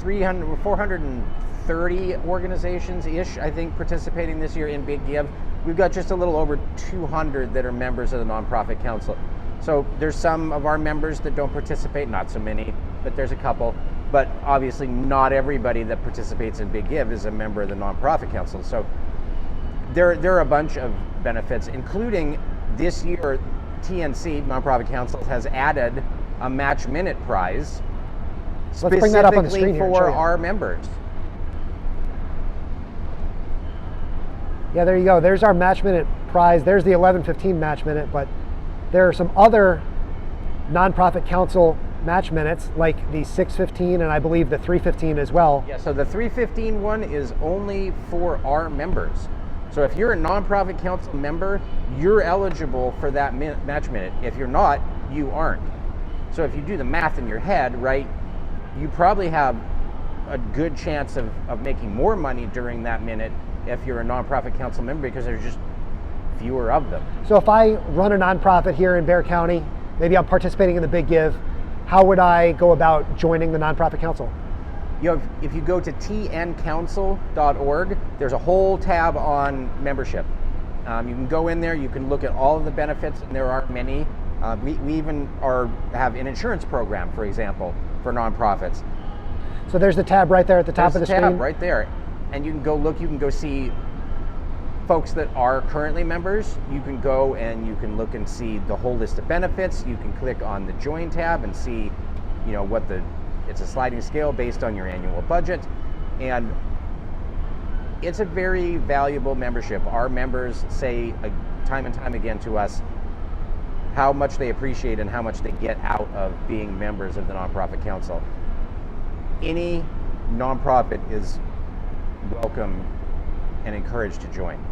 430 organizations-ish, I think, participating this year in Big Give. We've got just a little over 200 that are members of the Nonprofit Council. So there's some of our members that don't participate, not so many, but there's a couple. But obviously not everybody that participates in Big Give is a member of the Nonprofit Council. So there are a bunch of benefits, including this year, TNC, Nonprofit Council, has added a Match Minute prize Let's bring that up on the screen here, for our members. Yeah, there you go. There's our Match Minute prize. There's the 11:15 Match Minute, but there are some other Nonprofit Council Match Minutes, like the 6:15 and I believe the 3:15 as well. Yeah, so the 3:15 one is only for our members. So if you're a Nonprofit Council member, you're eligible for that Match Minute. If you're not, you aren't. So if you do the math in your head, right, you probably have a good chance of making more money during that minute if you're a nonprofit council member, because there's just fewer of them. So if I run a nonprofit here in Bexar County, maybe I'm participating in the Big Give, how would I go about joining the nonprofit council? If you go to tncouncil.org, there's a whole tab on membership. You can go in there, you can look at all of the benefits, and there are many. We even have an insurance program, for example, for nonprofits. So there's the tab right there at the top of the screen? Tab right there. And you can go look, you can go see folks that are currently members. You can go and you can look and see the whole list of benefits. You can click on the join tab and see, it's a sliding scale based on your annual budget. And it's a very valuable membership. Our members say time and time again to us how much they appreciate and how much they get out of being members of the Nonprofit Council. Any nonprofit is welcome and encouraged to join.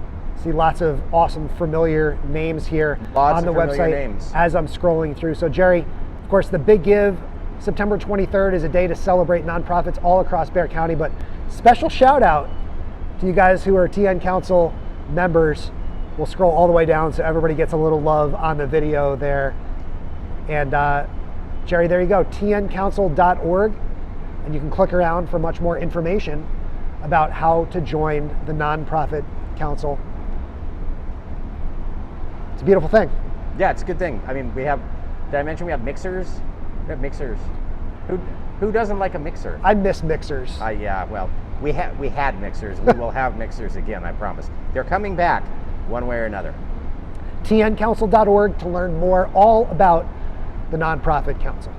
See lots of awesome familiar names here on the website as I'm scrolling through. So Jerry, of course, the Big Give, September 23rd is a day to celebrate nonprofits all across Bexar County, but special shout out to you guys who are TN Council members. We'll scroll all the way down so everybody gets a little love on the video there. And Jerry, there you go, tncouncil.org. And you can click around for much more information about how to join the nonprofit council. It's a beautiful thing. Yeah, it's a good thing. I mean, did I mention we have mixers? We have mixers. Who doesn't like a mixer? I miss mixers. Yeah, well, we had mixers. We will have mixers again, I promise. They're coming back one way or another. tncouncil.org to learn more all about the nonprofit council.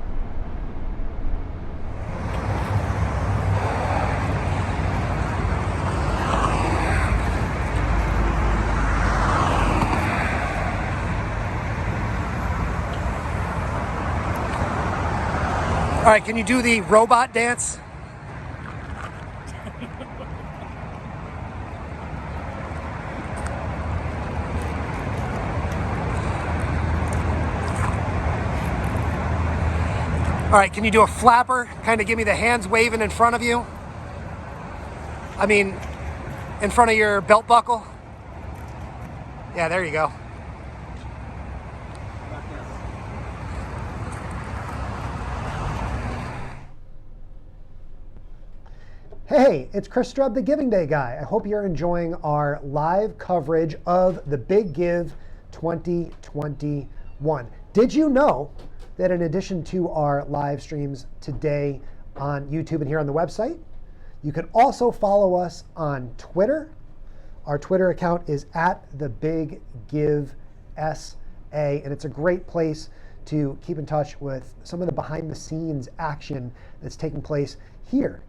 All right, can you do the robot dance? All right, can you do a flapper? Kind of give me the hands waving in front of you. I mean, in front of your belt buckle. Yeah, there you go. Hey, it's Chris Strub, the Giving Day guy. I hope you're enjoying our live coverage of the Big Give 2021. Did you know that in addition to our live streams today on YouTube and here on the website, you can also follow us on Twitter. Our Twitter account is @TheBigGiveSA, and it's a great place to keep in touch with some of the behind-the-scenes action that's taking place here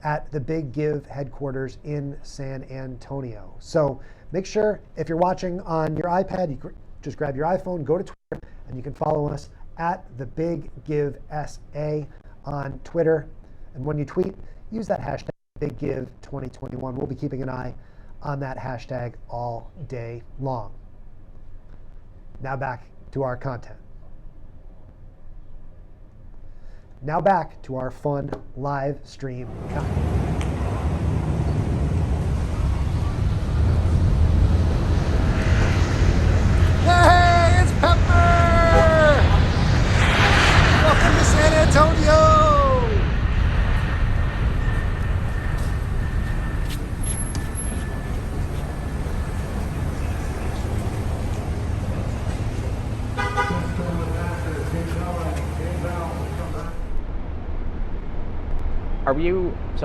at the Big Give headquarters in San Antonio. So make sure if you're watching on your iPad, you just grab your iPhone, go to Twitter, and you can follow us @TheBigGiveSA on Twitter. And when you tweet, use that hashtag BigGive2021. We'll be keeping an eye on that hashtag all day long. Now back to our content. Now back to our fun live stream content. Hey, it's Pepper! Welcome to San Antonio!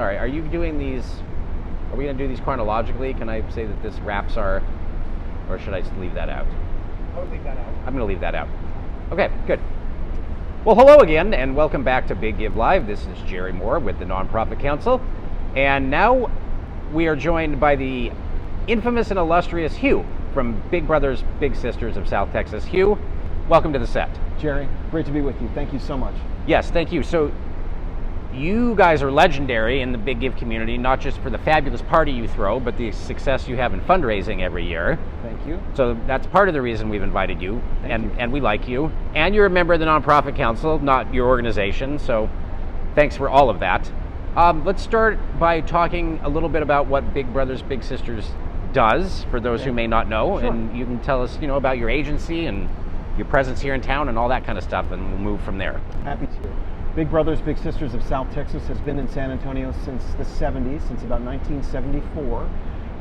Are you doing these, are we going to do these chronologically? Can I say that this wraps our, or should I just leave that out? I would leave that out. I'm going to leave that out. Okay, good. Well, hello again, and welcome back to Big Give Live. This is Jerry Moore with the Nonprofit Council, and now we are joined by the infamous and illustrious Hugh from Big Brothers Big Sisters of South Texas. Hugh, welcome to the set. Jerry, great to be with you. Thank you so much. Yes, thank you. So you guys are legendary in the Big Give community, not just for the fabulous party you throw, but the success you have in fundraising every year. Thank you. So that's part of the reason we've invited you, and we like you. And you're a member of the Nonprofit Council, not your organization. So thanks for all of that. Let's start by talking a little bit about what Big Brothers Big Sisters does, for those who may not know. Sure. And you can tell us, about your agency and your presence here in town and all that kind of stuff, and we'll move from there. Happy to. Big Brothers Big Sisters of South Texas has been in San Antonio since the 70s, since about 1974.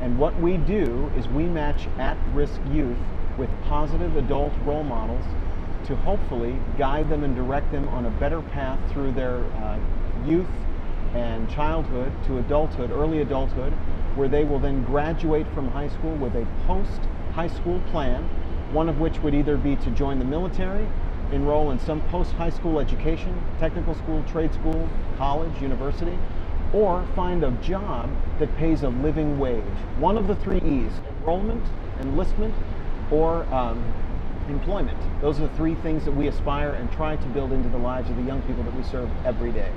And what we do is we match at-risk youth with positive adult role models to hopefully guide them and direct them on a better path through their youth and childhood to adulthood, early adulthood, where they will then graduate from high school with a post-high school plan, one of which would either be to join the military, enroll in some post-high school education, technical school, trade school, college, university, or find a job that pays a living wage. One of the 3 E's: enrollment, enlistment, or employment. Those are the 3 things that we aspire and try to build into the lives of the young people that we serve every day.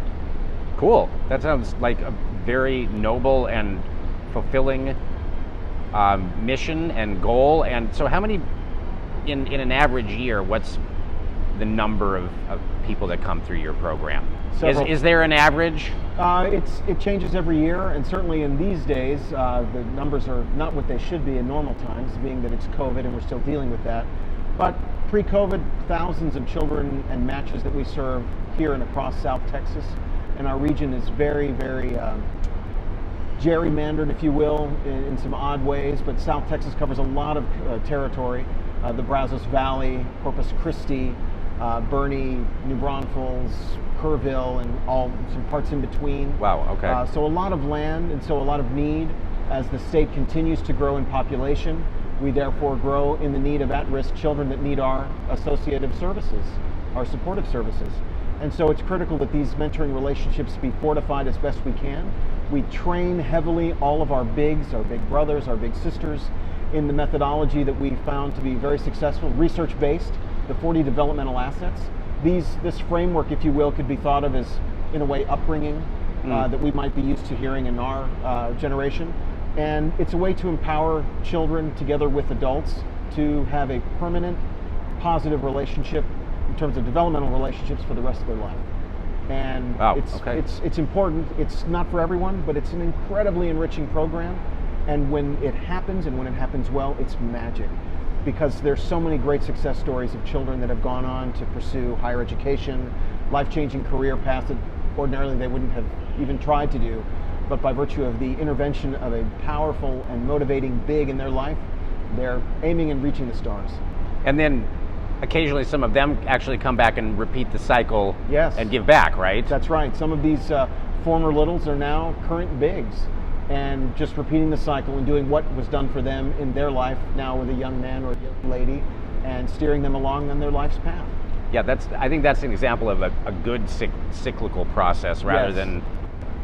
Cool. That sounds like a very noble and fulfilling mission and goal. And so how many, in an average year, what's the number of people that come through your program? Is there an average? It changes every year, and certainly in these days, the numbers are not what they should be in normal times, being that it's COVID and we're still dealing with that. But pre-COVID, thousands of children and matches that we serve here and across South Texas, and our region is very, very gerrymandered, if you will, in some odd ways, but South Texas covers a lot of territory. The Brazos Valley, Corpus Christi, Bernie, New Braunfels, Kerrville, and some parts in between. Wow, okay. So a lot of land, and so a lot of need. As the state continues to grow in population, we therefore grow in the need of at-risk children that need our associative services, our supportive services. And so it's critical that these mentoring relationships be fortified as best we can. We train heavily all of our bigs, our big brothers, our big sisters, in the methodology that we found to be very successful, research-based, the 40 developmental assets. This framework, if you will, could be thought of as, in a way, upbringing that we might be used to hearing in our generation. And it's a way to empower children together with adults to have a permanent, positive relationship in terms of developmental relationships for the rest of their life. And it's important. It's not for everyone, but it's an incredibly enriching program. And when it happens, and when it happens well, it's magic. Because there's so many great success stories of children that have gone on to pursue higher education, life-changing career paths that ordinarily they wouldn't have even tried to do. But by virtue of the intervention of a powerful and motivating big in their life, they're aiming and reaching the stars. And then occasionally some of them actually come back and repeat the cycle and give back, right? That's right. Some of these former littles are now current bigs, and just repeating the cycle and doing what was done for them in their life now with a young man or a young lady, and steering them along on their life's path. Yeah, I think that's an example of a good cyclical process rather than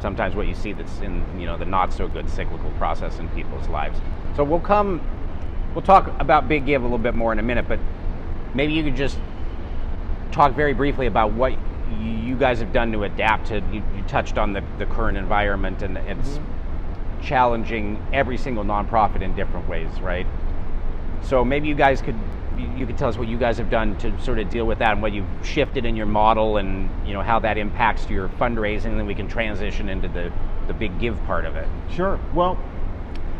sometimes what you see that's in the not so good cyclical process in people's lives. So we'll talk about Big Give a little bit more in a minute, but maybe you could just talk very briefly about what you guys have done to adapt to. You touched on the current environment, and it's challenging every single nonprofit in different ways, right? So maybe you could tell us what you guys have done to sort of deal with that, and what you've shifted in your model, and how that impacts your fundraising, and then we can transition into the Big Give part of it. Sure. Well,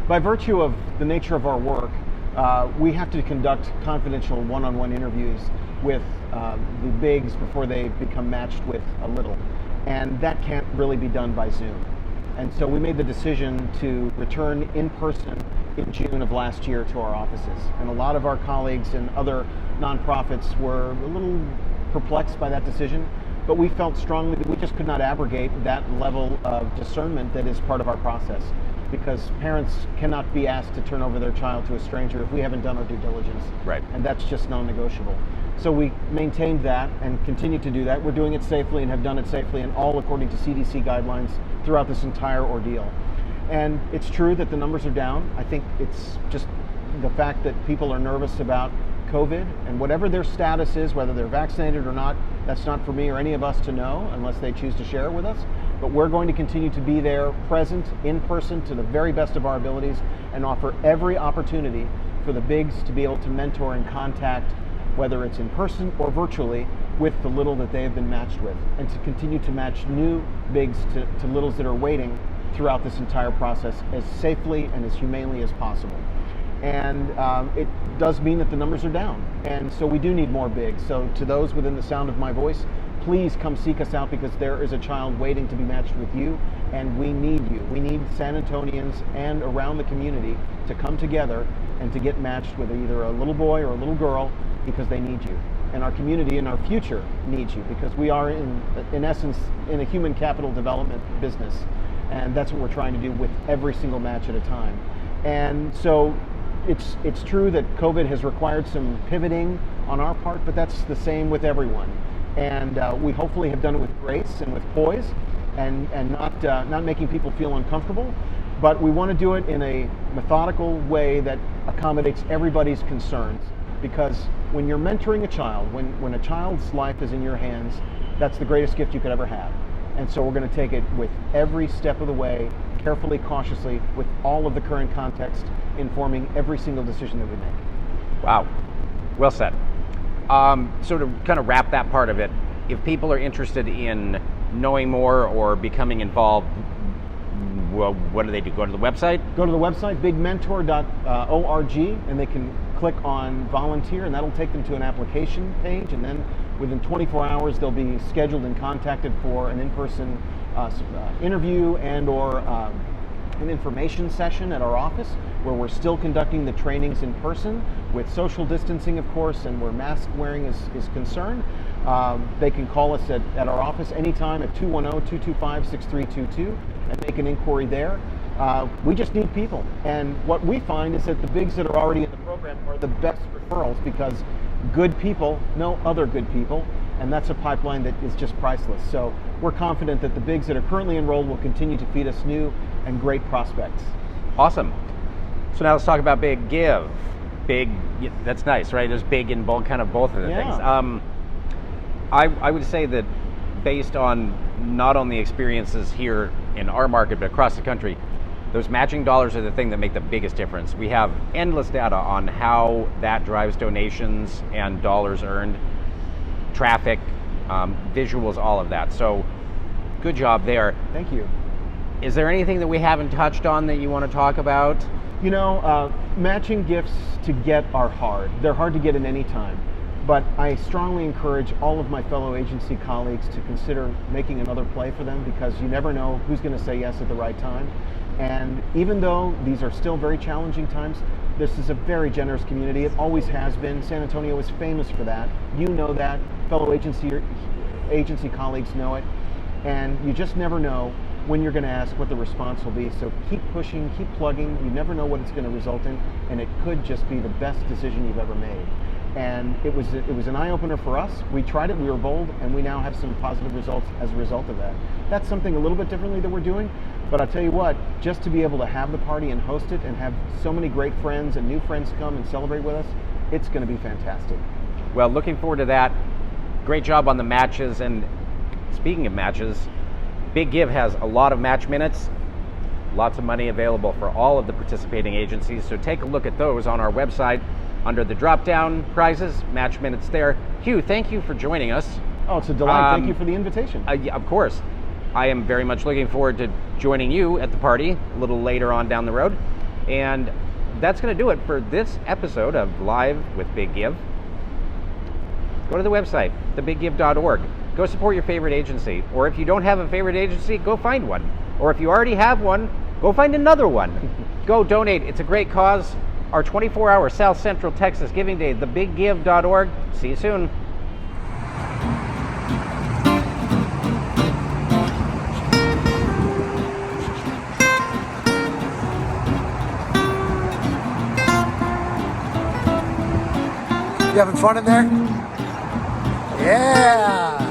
by virtue of the nature of our work, we have to conduct confidential one-on-one interviews with the bigs before they become matched with a little, and that can't really be done by Zoom. And so we made the decision to return in person in June of last year to our offices. And a lot of our colleagues and other nonprofits were a little perplexed by that decision, but we felt strongly that we just could not abrogate that level of discernment that is part of our process, because parents cannot be asked to turn over their child to a stranger if we haven't done our due diligence. Right. And that's just non-negotiable. So we maintained that and continue to do that. We're doing it safely and have done it safely, and all according to CDC guidelines throughout this entire ordeal. And it's true that the numbers are down. I think it's just the fact that people are nervous about COVID, and whatever their status is, whether they're vaccinated or not, that's not for me or any of us to know unless they choose to share it with us. But we're going to continue to be there, present, in person, to the very best of our abilities, and offer every opportunity for the bigs to be able to mentor and contact whether it's in person or virtually, with the little that they have been matched with, and to continue to match new bigs to littles that are waiting throughout this entire process as safely and as humanely as possible. And it does mean that the numbers are down, and so we do need more bigs. So to those within the sound of my voice, please come seek us out, because there is a child waiting to be matched with you, and we need you. We need San Antonians and around the community to come together and to get matched with either a little boy or a little girl, because they need you. And our community and our future needs you, because we are in essence in a human capital development business, and that's what we're trying to do with every single match at a time. And so it's true that COVID has required some pivoting on our part, but that's the same with everyone. And we hopefully have done it with grace and with poise, and not making people feel uncomfortable. But we want to do it in a methodical way that accommodates everybody's concerns. Because when you're mentoring a child, when a child's life is in your hands, that's the greatest gift you could ever have. And so we're going to take it with every step of the way, carefully, cautiously, with all of the current context, informing every single decision that we make. Wow, well said. So to kind of wrap that part of it, if people are interested in knowing more or becoming involved, well, what do they do? Go to the website? Go to the website, bigmentor.org, and they can click on volunteer, and that'll take them to an application page, and then within 24 hours they'll be scheduled and contacted for an in-person interview and or an information session at our office, where we're still conducting the trainings in person with social distancing, of course, and where mask wearing is concerned. They can call us at our office anytime at 210-225-6322 and make an inquiry there. We just need people, and what we find is that the bigs that are already in the program are the best referrals, because good people know other good people, and that's a pipeline that is just priceless. So we're confident that the bigs that are currently enrolled will continue to feed us new and great prospects. Awesome. So now let's talk about Big Give. Big, that's nice, right? There's big in both, kind of both of the things. I would say that based on not only experiences here in our market, but across the country, those matching dollars are the thing that make the biggest difference. We have endless data on how that drives donations and dollars earned, traffic, visuals, all of that. So good job there. Thank you. Is there anything that we haven't touched on that you want to talk about? You know, matching gifts to get are hard. They're hard to get at any time. But I strongly encourage all of my fellow agency colleagues to consider making another play for them, because you never know who's going to say yes at the right time. And even though these are still very challenging times, this is a very generous community. It always has been. San Antonio is famous for that. You know that. Fellow agency colleagues know it. And you just never know when you're going to ask what the response will be. So keep pushing, keep plugging. You never know what it's going to result in, and it could just be the best decision you've ever made. And it was an eye-opener for us. We tried it, we were bold, and we now have some positive results as a result of that. That's something a little bit differently that we're doing, but I'll tell you what, just to be able to have the party and host it and have so many great friends and new friends come and celebrate with us, it's going to be fantastic. Well, looking forward to that. Great job on the matches, and speaking of matches, Big Give has a lot of match minutes, lots of money available for all of the participating agencies, so take a look at those on our website. Under the drop-down prizes, match minutes there. Hugh, thank you for joining us. Oh, it's a delight. Thank you for the invitation. Yeah, of course. I am very much looking forward to joining you at the party a little later on down the road. And that's going to do it for this episode of Live with Big Give. Go to the website, thebiggive.org. Go support your favorite agency. Or if you don't have a favorite agency, go find one. Or if you already have one, go find another one. Go donate. It's a great cause. Our 24-hour South Central Texas Giving Day, thebiggive.org. See you soon. You having fun in there? Yeah.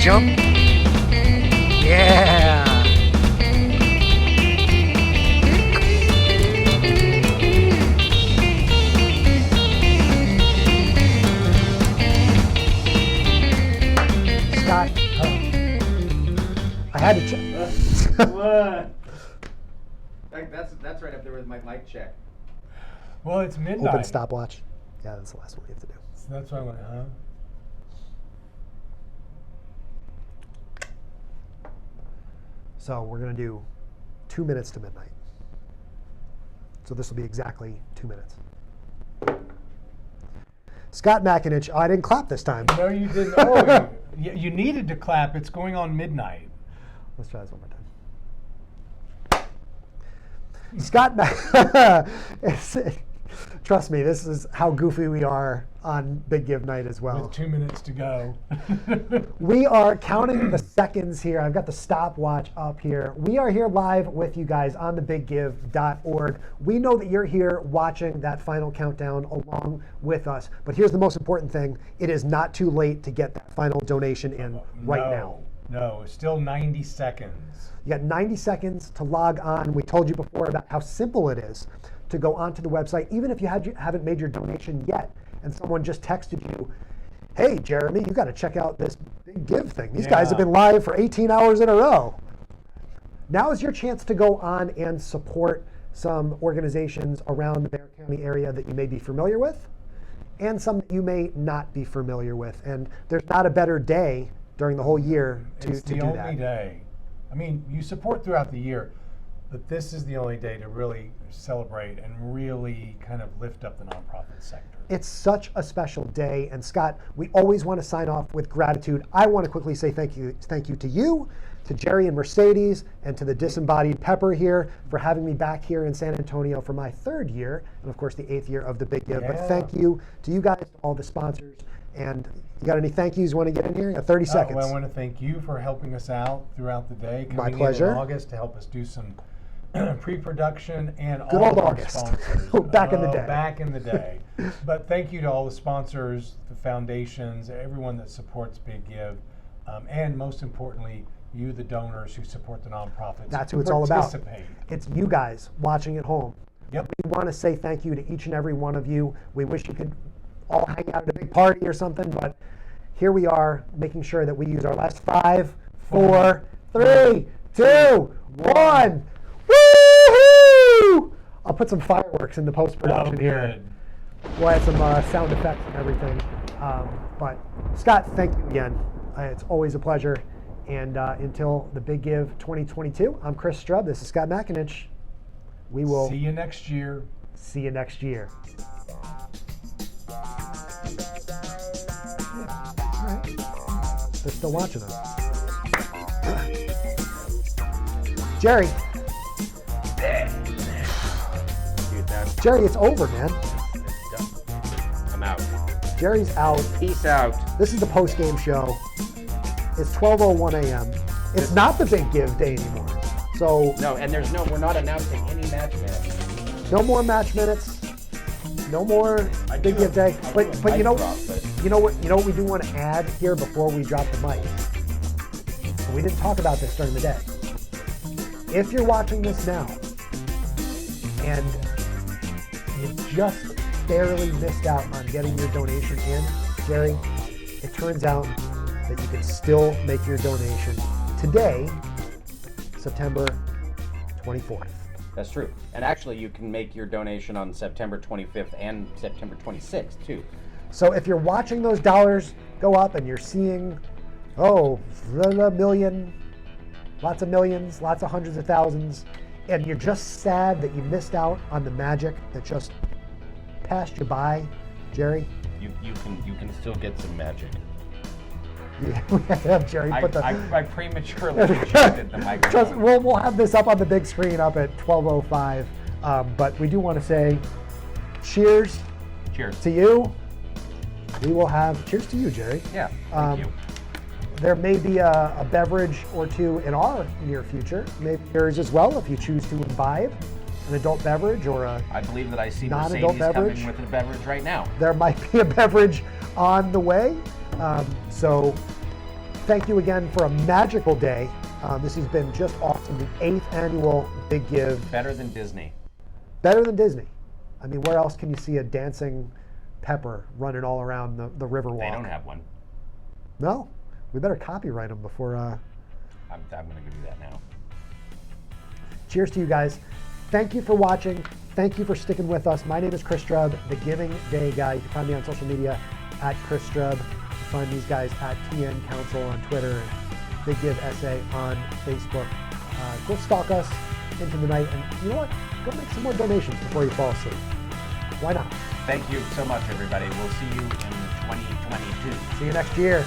jump. Yeah. Scott, I had to check. What? That's right up there with my mic check. Well, it's midnight. Open stopwatch. Yeah, that's the last one we have to do. So that's why I went, huh? So we're going to do 2 minutes to midnight. So this will be exactly 2 minutes. Scott McInich. Oh, I didn't clap this time. No, you didn't. Oh, you needed to clap. It's going on midnight. Let's try this one more time. Scott trust me, this is how goofy we are on Big Give Night as well. With 2 minutes to go. We are counting the seconds here. I've got the stopwatch up here. We are here live with you guys on thebiggive.org. We know that you're here watching that final countdown along with us. But here's the most important thing. It is not too late to get that final donation in right now. No, it's still 90 seconds. You got 90 seconds to log on. We told you before about how simple it is to go onto the website, even if you haven't made your donation yet, and someone just texted you, hey, Jeremy, you got to check out this Big Give thing. These guys have been live for 18 hours in a row. Now is your chance to go on and support some organizations around the Bexar County area that you may be familiar with, and some that you may not be familiar with. And there's not a better day during the whole year to do that. It's the only day. I mean, you support throughout the year, but this is the only day to really celebrate and really kind of lift up the nonprofit sector. It's such a special day. And Scott, we always want to sign off with gratitude. I want to quickly say thank you to you, to Jerry and Mercedes, and to the disembodied Pepper here for having me back here in San Antonio for my 3rd year, and of course the 8th year of the Big Give. But thank you to you guys, to all the sponsors. And you got any thank yous you want to get in here? 30 seconds. Well, I want to thank you for helping us out throughout the day. My pleasure. In August to help us do some pre-production and good all old of our August. sponsors. Back in the day. Back in the day. But thank you to all the sponsors, the foundations, everyone that supports Big Give, and most importantly, you, the donors who support the nonprofits. That's who it's all about. Participate. It's you guys watching at home. Yep. We want to say thank you to each and every one of you. We wish you could all hang out at a big party or something, but here we are making sure that we use our last 5, 4, 3, 2, 1. Woo-hoo! I'll put some fireworks in the post-production here. We'll add some sound effects and everything. But Scott, thank you again. It's always a pleasure. And until the Big Give 2022, I'm Chris Strub. This is Scott McInich. We will see you next year. See you next year. They're still watching us. Jerry. Jerry, it's over, man. I'm out. Jerry's out. Peace out. This is the post-game show. It's 12:01 a.m. It's not the Big Give day anymore. So no, and we're not announcing any match minutes. No more match minutes. No more Big Give day. But you know what we do want to add here before we drop the mic. And we didn't talk about this during the day. If you're watching this now and you just barely missed out on getting your donation in, Jerry, it turns out that you can still make your donation today, September 24th. That's true. And actually, you can make your donation on September 25th and September 26th, too. So if you're watching those dollars go up and you're seeing, a million, lots of millions, lots of hundreds of thousands, and you're just sad that you missed out on the magic that just passed you by, Jerry? You can still get some magic. Yeah, we have to have Jerry put the... I prematurely ejected the microphone. We'll have this up on the big screen up at 12:05. But we do want to say cheers. Cheers. To you. We will have... Cheers to you, Jerry. Yeah, thank you. There may be a beverage or two in our near future. Maybe yours as well, if you choose to imbibe an adult beverage or a I believe that I see non-adult Mercedes beverage. coming with a beverage right now. There might be a beverage on the way. So thank you again for a magical day. This has been just awesome. The 8th annual Big Give. Better than Disney. Better than Disney. I mean, where else can you see a dancing pepper running all around the Riverwalk? They don't have one. No. We better copyright them before... I'm going to go do that now. Cheers to you guys. Thank you for watching. Thank you for sticking with us. My name is Chris Strub, the Giving Day Guy. You can find me on social media at Chris Strub. You can find these guys at TN Council on Twitter, and Big Give SA on Facebook. Go stalk us into the night, and you know what? Go make some more donations before you fall asleep. Why not? Thank you so much, everybody. We'll see you in 2022. See you next year.